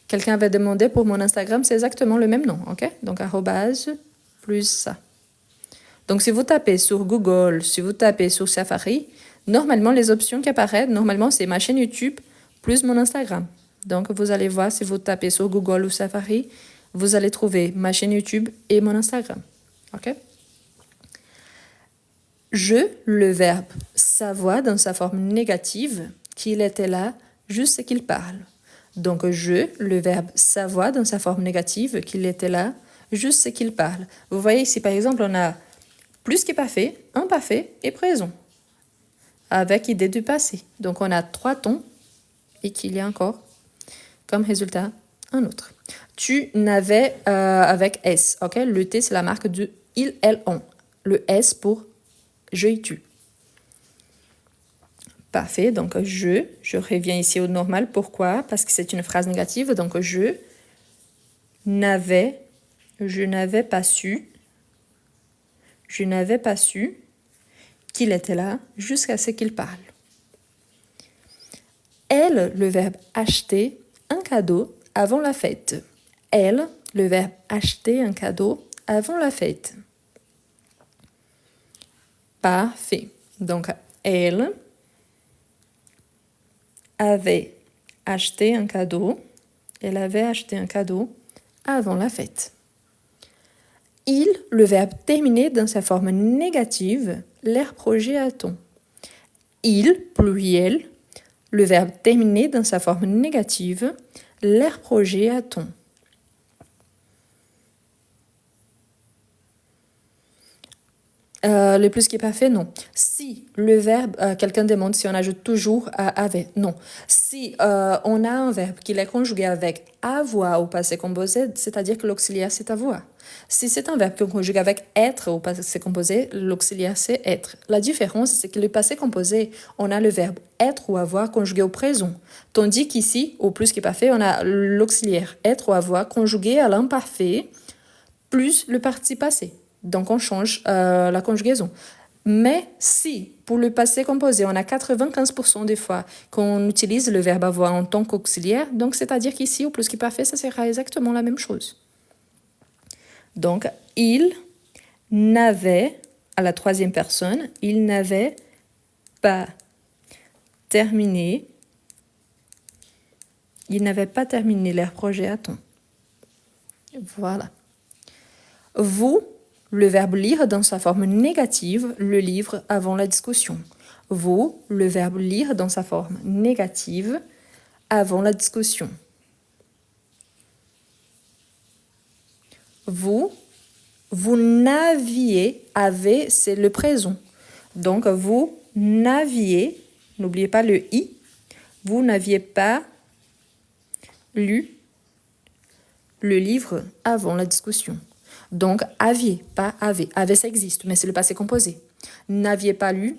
Quelqu'un avait demandé pour mon Instagram, c'est exactement le même nom, ok? Donc, arrobase plus ça. Donc, si vous tapez sur Google, si vous tapez sur Safari, normalement, les options qui apparaissent, normalement, c'est ma chaîne YouTube plus mon Instagram. Donc, vous allez voir, si vous tapez sur Google ou Safari, vous allez trouver ma chaîne YouTube et mon Instagram, ok? Je, le verbe savoir dans sa forme négative, qu'il était là, juste ce qu'il parle. Donc, je, le verbe savoir dans sa forme négative, qu'il était là, juste ce qu'il parle. Vous voyez ici, par exemple, on a plus qui parfait, imparfait et présent, avec idée du passé. Donc, on a 3 tons et qu'il y a encore, comme résultat, un autre. Tu n'avais avec S, ok? Le T, c'est la marque de il, elle, on. Le S pour je et tu. Parfait, donc je reviens ici au normal. Pourquoi? Parce que c'est une phrase négative. Donc je n'avais pas su qu'il était là jusqu'à ce qu'il parle. Elle, le verbe acheter un cadeau avant la fête. Elle, le verbe acheter un cadeau avant la fête. Parfait. Donc, elle avait acheté un cadeau. Elle avait acheté un cadeau avant la fête. Il, le verbe terminé dans sa forme négative, l'air projet a-t-on. Il, pluriel, le verbe terminé dans sa forme négative, l'air projet a-t-on. Le plus qui est parfait, non. Si le verbe, quelqu'un demande si on ajoute toujours avec, non. Si on a un verbe qui est conjugué avec avoir au passé composé, c'est-à-dire que l'auxiliaire c'est avoir. Si c'est un verbe qui est conjugué avec être au passé composé, l'auxiliaire c'est être. La différence, c'est que le passé composé, on a le verbe être ou avoir conjugué au présent. Tandis qu'ici, au plus qui est parfait, on a l'auxiliaire être ou avoir conjugué à l'imparfait plus le participe passé. Donc, on change la conjugaison. Mais si, pour le passé composé, on a 95% des fois qu'on utilise le verbe avoir en tant qu'auxiliaire, donc c'est-à-dire qu'ici, au plus qui parfait, ça sera exactement la même chose. Donc, il n'avait, à la troisième personne, il n'avait pas terminé leur projet à temps. Voilà. Vous, le verbe lire dans sa forme négative, le livre avant la discussion. Vous, le verbe lire dans sa forme négative avant la discussion. Vous n'aviez, avez, c'est le présent. Donc, vous n'aviez, n'oubliez pas le i, vous n'aviez pas lu le livre avant la discussion. Donc, aviez, pas avait. Avait, ça existe, mais c'est le passé composé. N'aviez pas lu,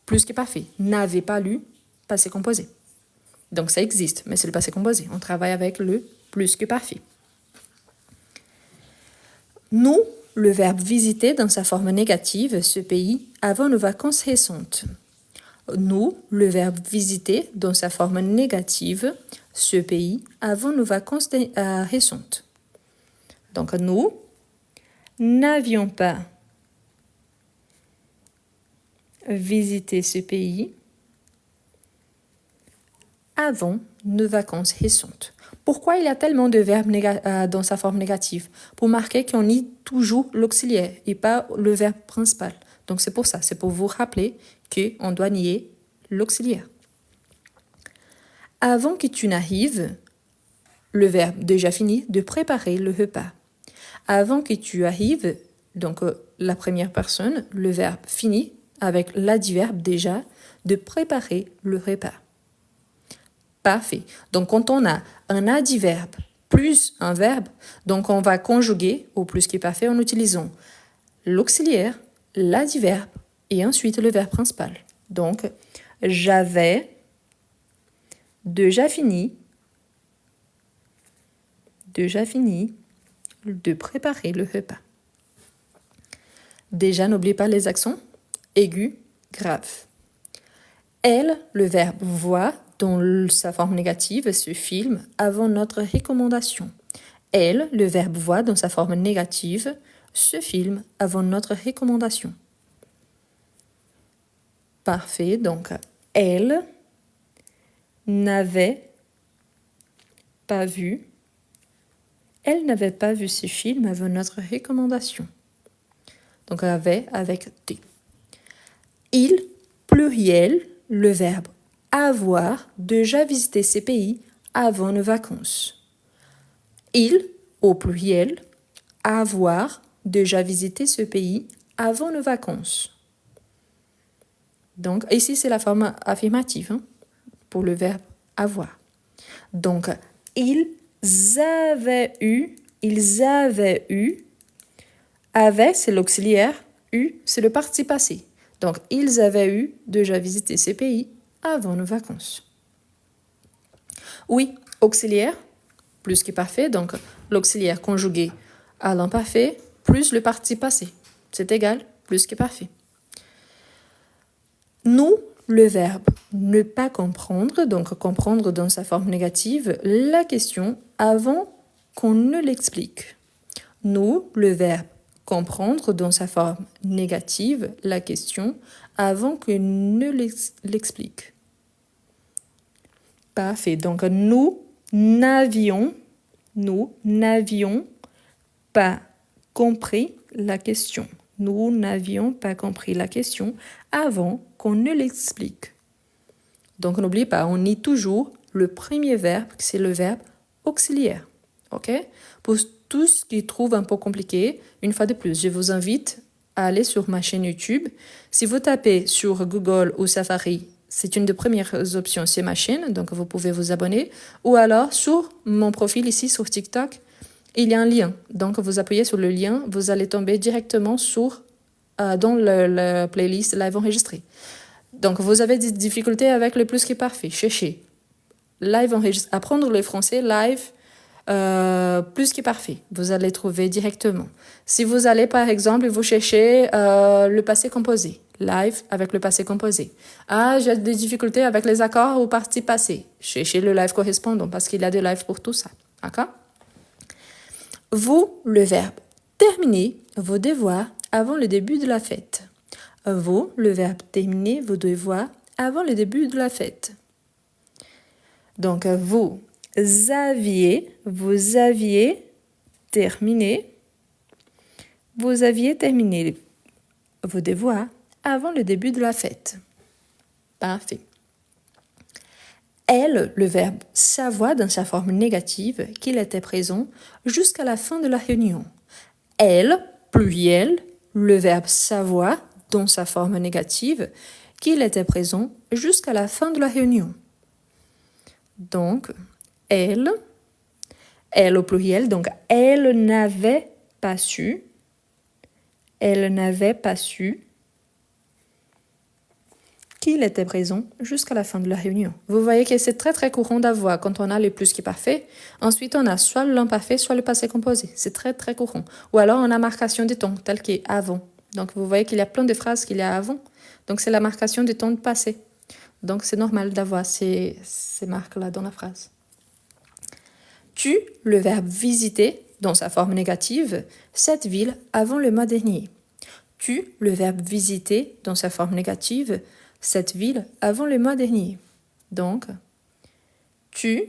plus que parfait. N'avez pas lu, passé composé. Donc, ça existe, mais c'est le passé composé. On travaille avec le plus que parfait. Nous, le verbe visiter dans sa forme négative, ce pays, avant nos vacances récentes. Nous, le verbe visiter dans sa forme négative, ce pays, avant nos vacances récentes. Donc, nous n'avions pas visité ce pays avant nos vacances récentes. Pourquoi il y a tellement de verbes dans sa forme négative? Pour marquer qu'on lit toujours l'auxiliaire et pas le verbe principal. Donc c'est pour ça, c'est pour vous rappeler qu'on doit nier l'auxiliaire. Avant que tu n'arrives, le verbe déjà fini de préparer le repas. Avant que tu arrives, donc la première personne, le verbe fini avec l'adverbe déjà de préparer le repas. Parfait. Donc quand on a un adverbe plus un verbe, donc on va conjuguer au plus qui est parfait en utilisant l'auxiliaire, l'adverbe et ensuite le verbe principal. Donc, j'avais déjà fini de préparer le repas. Déjà, n'oubliez pas les accents aigus, graves. Elle, le verbe voir, dans sa forme négative, se filme avant notre recommandation. Elle, le verbe voir, dans sa forme négative, se filme avant notre recommandation. Parfait, donc elle n'avait pas vu ce film avant notre recommandation. Donc avait avec T. Il, pluriel, le verbe avoir déjà visité ces pays avant nos vacances. Il, au pluriel, avoir déjà visité ce pays avant nos vacances. Donc, ici, c'est la forme affirmative pour le verbe avoir. Donc, ils avaient eu, avait, c'est l'auxiliaire, eu, c'est le participe passé. Donc, ils avaient eu déjà visité ces pays avant nos vacances. Oui, auxiliaire, plus que parfait, donc l'auxiliaire conjugué à l'imparfait plus le participe passé. C'est égal, plus que parfait. Nous, le verbe ne pas comprendre, donc comprendre dans sa forme négative, la question avant qu'on ne l'explique. Nous, le verbe comprendre dans sa forme négative, la question avant qu'on ne l'explique. Parfait. Donc, nous n'avions pas compris la question. Nous n'avions pas compris la question avant qu'on ne l'explique. Donc, n'oubliez pas, on nie toujours le premier verbe, c'est le verbe auxiliaire. OK? Pour tout ce qui trouve un peu compliqué, une fois de plus, je vous invite à aller sur ma chaîne YouTube. Si vous tapez sur Google ou Safari, c'est une des premières options, c'est ma chaîne, donc vous pouvez vous abonner. Ou alors, sur mon profil ici, sur TikTok, il y a un lien. Donc, vous appuyez sur le lien, vous allez tomber directement dans la playlist live enregistrée. Donc, vous avez des difficultés avec le plus qui est parfait. Cherchez live enregistré, apprendre le français live plus qui est parfait. Vous allez trouver directement. Si vous allez, par exemple, vous cherchez le passé composé, live avec le passé composé. Ah, j'ai des difficultés avec les accords au participe passé. Cherchez le live correspondant parce qu'il y a des lives pour tout ça. D'accord? Vous, le verbe terminer vos devoirs avant le début de la fête. Vous, le verbe terminer vos devoirs avant le début de la fête. Donc, vous aviez terminé vos devoirs avant le début de la fête. Parfait. Elle, le verbe savoir dans sa forme négative, qu'il était présent jusqu'à la fin de la réunion. Elle, pluriel, le verbe savoir dans sa forme négative, qu'il était présent jusqu'à la fin de la réunion. Donc, elle au pluriel, donc elle n'avait pas su qu'il était présent jusqu'à la fin de la réunion. Vous voyez que c'est très très courant d'avoir quand on a le plus qui est parfait. Ensuite, on a soit l'imparfait, soit le passé composé. C'est très très courant. Ou alors, on a marcation de temps, tel qu'est avant. Donc, vous voyez qu'il y a plein de phrases qu'il y a avant. Donc, c'est la marcation du temps de passé. Donc, c'est normal d'avoir ces marques-là dans la phrase. Tu, le verbe visiter, dans sa forme négative, cette ville avant le mois dernier. Tu, le verbe visiter, dans sa forme négative, cette ville avant le mois dernier. Donc, tu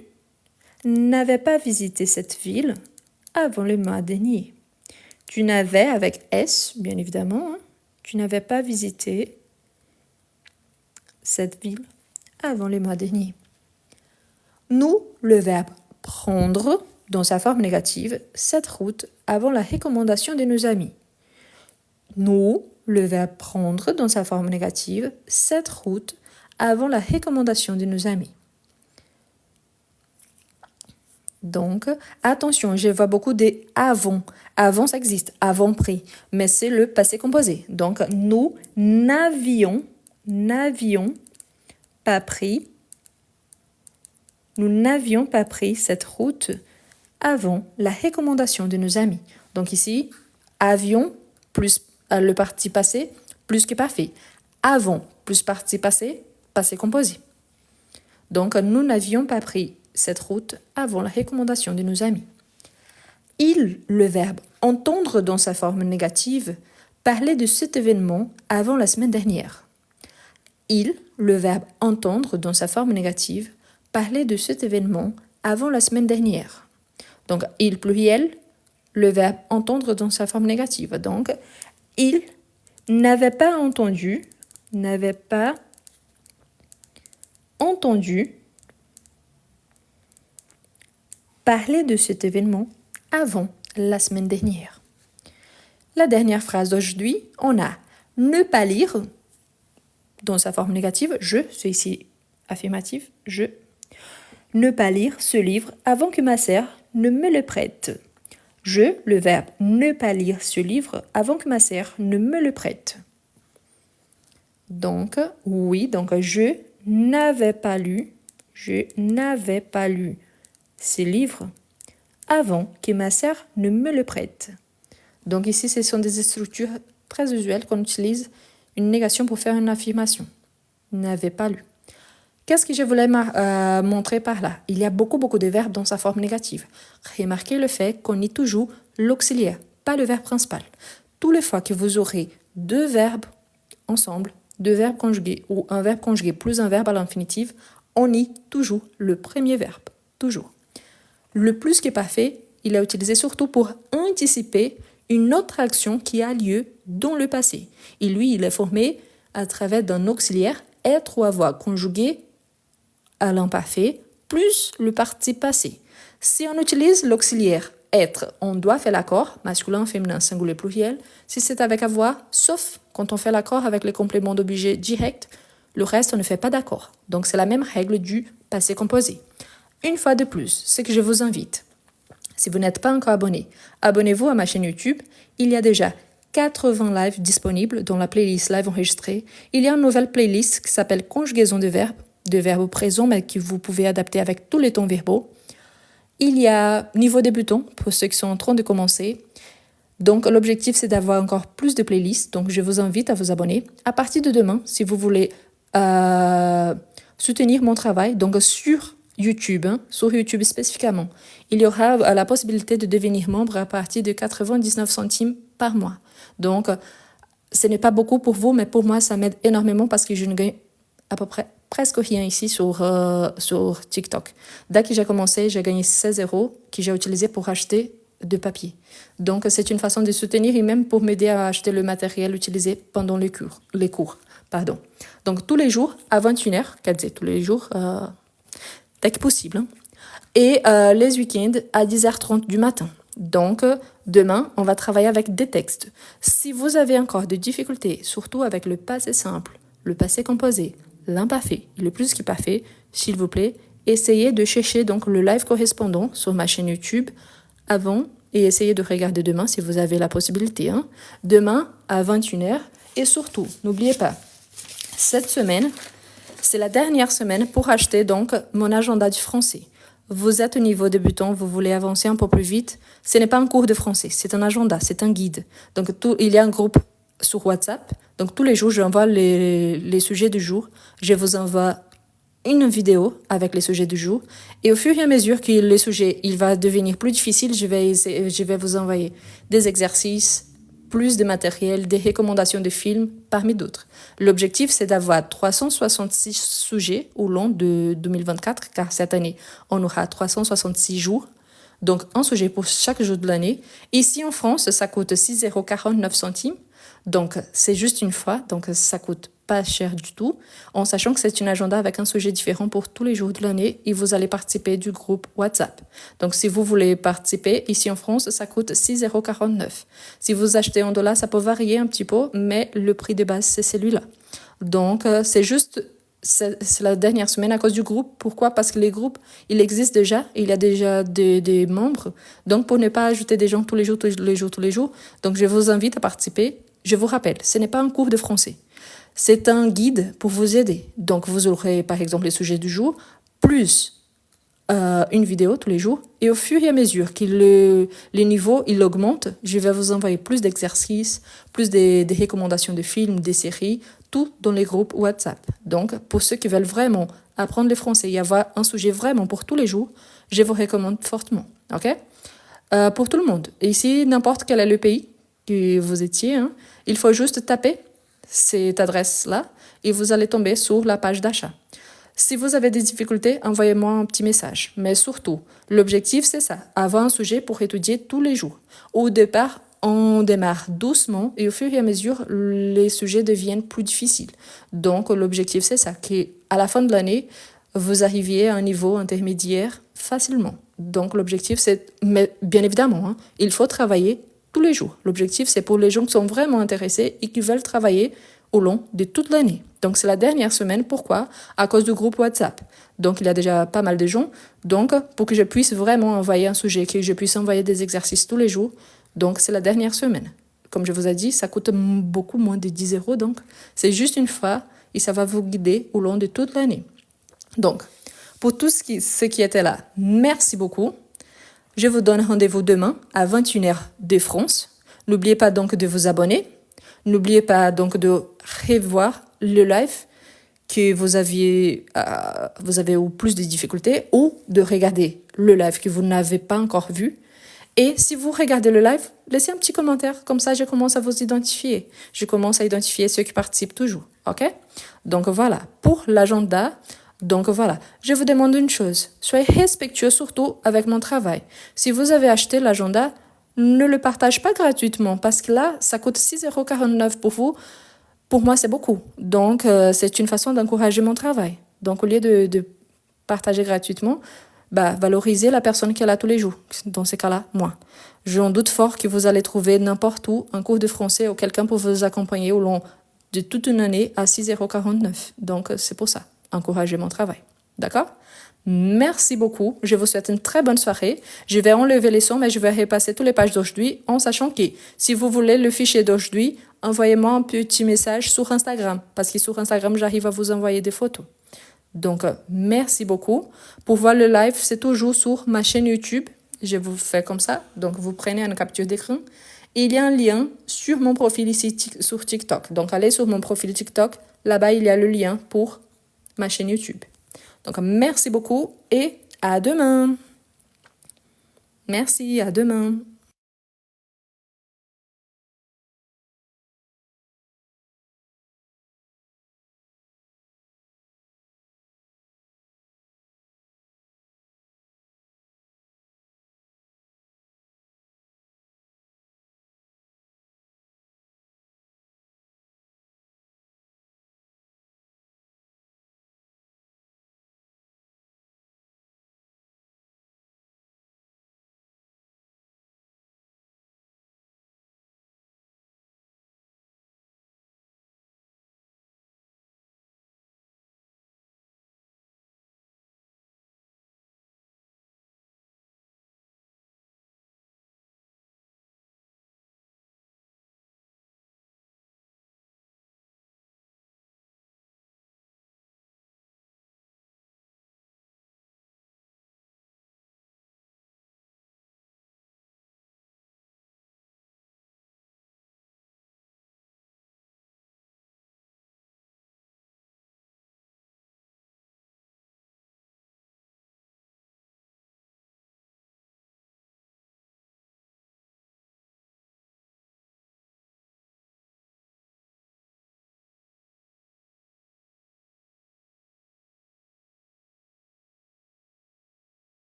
n'avais pas visité cette ville avant le mois dernier. Tu n'avais, avec S, bien évidemment, tu n'avais pas visité cette ville avant le mois dernier. Nous, le verbe prendre, dans sa forme négative, cette route avant la recommandation de nos amis. Nous, le verbe prendre, dans sa forme négative, cette route avant la recommandation de nos amis. Donc, attention, je vois beaucoup des avant. Avant, ça existe, avant pris, mais c'est le passé composé. Donc, nous n'avions pas pris, nous n'avions pas pris cette route avant la recommandation de nos amis. Donc ici, avions plus le participe passé plus que parfait. Avant plus participe passé, passé composé. Donc, nous n'avions pas pris cette route avant la recommandation de nos amis. Il, le verbe entendre dans sa forme négative, parlait de cet événement avant la semaine dernière. Il, le verbe entendre dans sa forme négative, parlait de cet événement avant la semaine dernière. Donc, il pluriel, le verbe entendre dans sa forme négative. Donc, il n'avait pas entendu parler de cet événement avant la semaine dernière. La dernière phrase d'aujourd'hui, on a ne pas lire dans sa forme négative, je, c'est ici affirmatif, je. Ne pas lire ce livre avant que ma sœur ne me le prête. Je, le verbe ne pas lire ce livre avant que ma sœur ne me le prête. Donc, oui, donc je n'avais pas lu ce livre avant que ma sœur ne me le prête. Donc ici, ce sont des structures très usuelles qu'on utilise une négation pour faire une affirmation. N'avait pas lu. Qu'est-ce que je voulais montrer par là? Il y a beaucoup de verbes dans sa forme négative. Remarquez le fait qu'on lit toujours l'auxiliaire, pas le verbe principal. Toutes les fois que vous aurez deux verbes ensemble, deux verbes conjugués ou un verbe conjugué plus un verbe à l'infinitif, on lit toujours le premier verbe. Toujours. Le plus que parfait, il est utilisé surtout pour anticiper une autre action qui a lieu dans le passé. Et lui, il est formé à travers d'un auxiliaire être ou avoir conjugué à l'imparfait plus le participe passé. Si on utilise l'auxiliaire être, on doit faire l'accord, masculin, féminin, singulier, pluriel. Si c'est avec avoir, sauf quand on fait l'accord avec les compléments d'objet direct, le reste, on ne fait pas d'accord. Donc, c'est la même règle du passé composé. Une fois de plus, ce que je vous invite, si vous n'êtes pas encore abonné, abonnez-vous à ma chaîne YouTube. Il y a déjà 80 lives disponibles dans la playlist live enregistrée. Il y a une nouvelle playlist qui s'appelle conjugaison de verbes au présent, mais que vous pouvez adapter avec tous les temps verbaux. Il y a niveau débutant pour ceux qui sont en train de commencer. Donc, l'objectif, c'est d'avoir encore plus de playlists. Donc, je vous invite à vous abonner. À partir de demain, si vous voulez soutenir mon travail, donc sur YouTube spécifiquement, il y aura la possibilité de devenir membre à partir de 99 centimes par mois. Donc, ce n'est pas beaucoup pour vous, mais pour moi, ça m'aide énormément parce que je ne gagne à peu près presque rien ici sur TikTok. Dès que j'ai commencé, j'ai gagné 16 € que j'ai utilisé pour acheter de papier. Donc, c'est une façon de soutenir et même pour m'aider à acheter le matériel utilisé pendant les cours. Donc, tous les jours à 21h, tous les jours, dès que possible. Et les week-ends à 10h30 du matin. Donc, demain, on va travailler avec des textes. Si vous avez encore des difficultés, surtout avec le passé simple, le passé composé, l'imparfait, le plus que parfait, s'il vous plaît, essayez de chercher donc le live correspondant sur ma chaîne YouTube avant et essayez de regarder demain si vous avez la possibilité. Demain à 21h. Et surtout, n'oubliez pas, cette semaine, c'est la dernière semaine pour acheter donc mon agenda du français. Vous êtes au niveau débutant, vous voulez avancer un peu plus vite. Ce n'est pas un cours de français, c'est un agenda, c'est un guide. Donc, il y a un groupe sur WhatsApp. Donc, tous les jours, j'envoie les sujets du jour. Je vous envoie une vidéo avec les sujets du jour. Et au fur et à mesure que le sujet il va devenir plus difficile, je vais vous envoyer des exercices, plus de matériel, des recommandations de films, parmi d'autres. L'objectif, c'est d'avoir 366 sujets au long de 2024, car cette année, on aura 366 jours. Donc, un sujet pour chaque jour de l'année. Ici, en France, ça coûte 6,49 €. Donc, c'est juste une fois. Donc, ça coûte pas cher du tout, en sachant que c'est une agenda avec un sujet différent pour tous les jours de l'année et vous allez participer du groupe WhatsApp. Donc, si vous voulez participer, ici en France, ça coûte 6,49 €. Si vous achetez en dollars, ça peut varier un petit peu, mais le prix de base, c'est celui-là. Donc, c'est juste c'est la dernière semaine à cause du groupe. Pourquoi? Parce que les groupes, il existe déjà, il y a déjà des membres. Donc, pour ne pas ajouter des gens tous les jours, tous les jours, tous les jours, donc je vous invite à participer. Je vous rappelle, ce n'est pas un cours de français. C'est un guide pour vous aider. Donc, vous aurez par exemple les sujets du jour, plus une vidéo tous les jours. Et au fur et à mesure que les niveaux il augmente, je vais vous envoyer plus d'exercices, plus des recommandations de films, des séries, tout dans les groupes WhatsApp. Donc, pour ceux qui veulent vraiment apprendre le français et avoir un sujet vraiment pour tous les jours, je vous recommande fortement. OK? Pour tout le monde. Et ici, n'importe quel est le pays que vous étiez, hein, il faut juste taper cette adresse-là et vous allez tomber sur la page d'achat. Si vous avez des difficultés, envoyez-moi un petit message. Mais surtout, l'objectif, c'est ça, avoir un sujet pour étudier tous les jours. Au départ, on démarre doucement et au fur et à mesure, les sujets deviennent plus difficiles. Donc, l'objectif, c'est ça, qu'à la fin de l'année, vous arriviez à un niveau intermédiaire facilement. Donc, l'objectif, c'est, mais bien évidemment, hein, il faut travailler tous les jours. L'objectif, c'est pour les gens qui sont vraiment intéressés et qui veulent travailler au long de toute l'année. Donc, c'est la dernière semaine. Pourquoi? À cause du groupe WhatsApp. Donc, il y a déjà pas mal de gens. Donc, pour que je puisse vraiment envoyer un sujet, que je puisse envoyer des exercices tous les jours, donc c'est la dernière semaine. Comme je vous ai dit, ça coûte beaucoup moins de 10 euros. Donc, c'est juste une fois et ça va vous guider au long de toute l'année. Donc, pour tous ceux qui étaient là, merci beaucoup. Je vous donne rendez-vous demain à 21h de France. N'oubliez pas donc de vous abonner. N'oubliez pas donc de revoir le live que vous avez eu plus de difficultés ou de regarder le live que vous n'avez pas encore vu. Et si vous regardez le live, laissez un petit commentaire. Comme ça, je commence à vous identifier. Je commence à identifier ceux qui participent toujours. OK? Donc voilà, pour l'agenda. Donc voilà, je vous demande une chose. Soyez respectueux surtout avec mon travail. Si vous avez acheté l'agenda, ne le partage pas gratuitement parce que là, ça coûte 6,49 € pour vous. Pour moi, c'est beaucoup. Donc, c'est une façon d'encourager mon travail. Donc, au lieu de partager gratuitement, valorisez la personne qui est là tous les jours. Dans ces cas-là, moi. J'en doute fort que vous allez trouver n'importe où un cours de français ou quelqu'un pour vous accompagner au long de toute une année à 6,49 €. Donc, c'est pour ça. Encouragez mon travail. D'accord? Merci beaucoup. Je vous souhaite une très bonne soirée. Je vais enlever les sons, mais je vais repasser toutes les pages d'aujourd'hui en sachant que si vous voulez le fichier d'aujourd'hui, envoyez-moi un petit message sur Instagram parce que sur Instagram, j'arrive à vous envoyer des photos. Donc, merci beaucoup. Pour voir le live, c'est toujours sur ma chaîne YouTube. Je vous fais comme ça. Donc, vous prenez une capture d'écran. Il y a un lien sur mon profil ici sur TikTok. Donc, allez sur mon profil TikTok. Là-bas, il y a le lien pour ma chaîne YouTube. Donc, merci beaucoup et à demain. Merci, à demain.